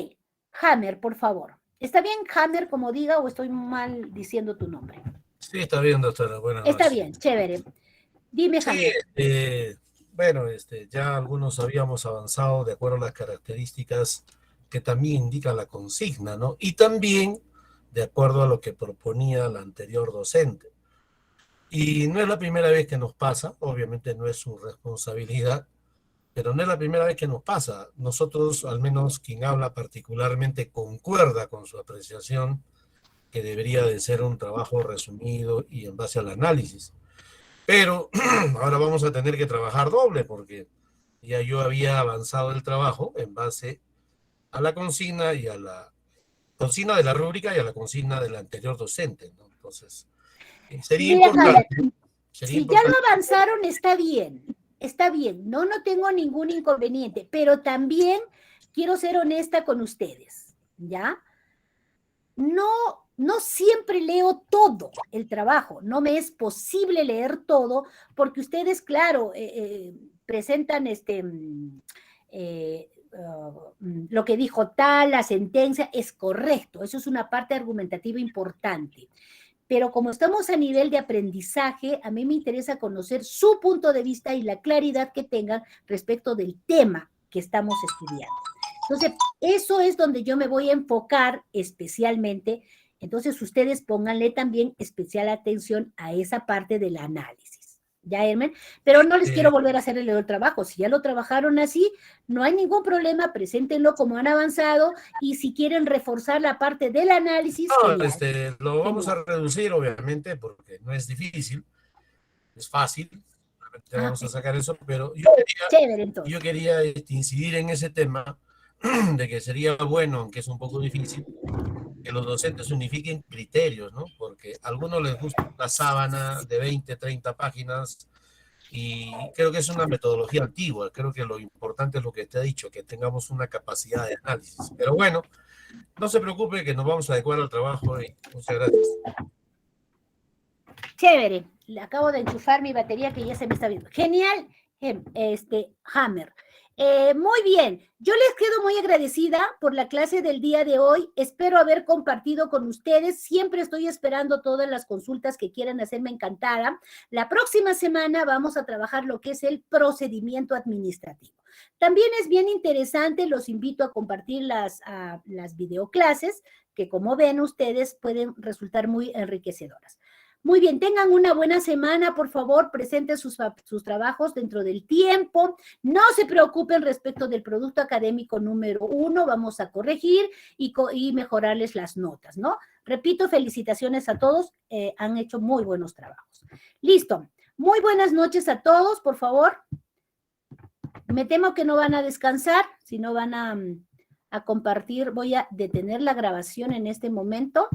Hammer, por favor. ¿Está bien Hammer como diga o estoy mal diciendo tu nombre? Sí, está bien, doctora. Buenas noches. Está bien, chévere. Dime, Hammer. Bueno, ya algunos habíamos avanzado de acuerdo a las características que también indica la consigna, ¿no? Y también de acuerdo a lo que proponía la anterior docente. Y no es la primera vez que nos pasa, obviamente no es su responsabilidad, pero no es la primera vez que nos pasa. Nosotros, al menos quien habla particularmente, concuerda con su apreciación que debería de ser un trabajo resumido y en base al análisis. Pero ahora vamos a tener que trabajar doble porque ya yo había avanzado el trabajo en base a la consigna y a la consigna de la rúbrica y a la consigna del anterior docente, ¿no? Entonces, sería Mira, importante. Hammer, si ya lo avanzaron, está bien, no tengo ningún inconveniente, pero también quiero ser honesta con ustedes, ¿ya? No siempre leo todo el trabajo, no me es posible leer todo, porque ustedes, claro, presentan lo que dijo tal, la sentencia, es correcto, eso es una parte argumentativa importante. Pero como estamos a nivel de aprendizaje, a mí me interesa conocer su punto de vista y la claridad que tengan respecto del tema que estamos estudiando. Entonces, eso es donde yo me voy a enfocar especialmente. Entonces, ustedes pónganle también especial atención a esa parte del análisis. ¿Ya, Hermen? Pero no les quiero volver a hacer el trabajo. Si ya lo trabajaron así, no hay ningún problema, preséntenlo como han avanzado y si quieren reforzar la parte del análisis, no, genial. lo vamos a reducir, obviamente, porque no es difícil, es fácil, vamos a sacar eso, pero yo quería incidir en ese tema de que sería bueno, aunque es un poco difícil, que los docentes unifiquen criterios, ¿no? Porque a algunos les gusta la sábana de 20, 30 páginas y creo que es una metodología antigua. Creo que lo importante es lo que te he dicho, que tengamos una capacidad de análisis. Pero bueno, no se preocupe que nos vamos a adecuar al trabajo y muchas gracias. Chévere, le acabo de enchufar mi batería que ya se me está viendo. Genial, Hammer. Muy bien, yo les quedo muy agradecida por la clase del día de hoy. Espero haber compartido con ustedes. Siempre estoy esperando todas las consultas que quieran hacerme, encantada. La próxima semana vamos a trabajar lo que es el procedimiento administrativo. También es bien interesante, los invito a compartir las videoclases que, como ven ustedes, pueden resultar muy enriquecedoras. Muy bien, tengan una buena semana, por favor, presenten sus trabajos dentro del tiempo. No se preocupen respecto del producto académico número 1, vamos a corregir y mejorarles las notas, ¿no? Repito, felicitaciones a todos, han hecho muy buenos trabajos. Listo, muy buenas noches a todos, por favor. Me temo que no van a descansar, sino van a compartir. Voy a detener la grabación en este momento.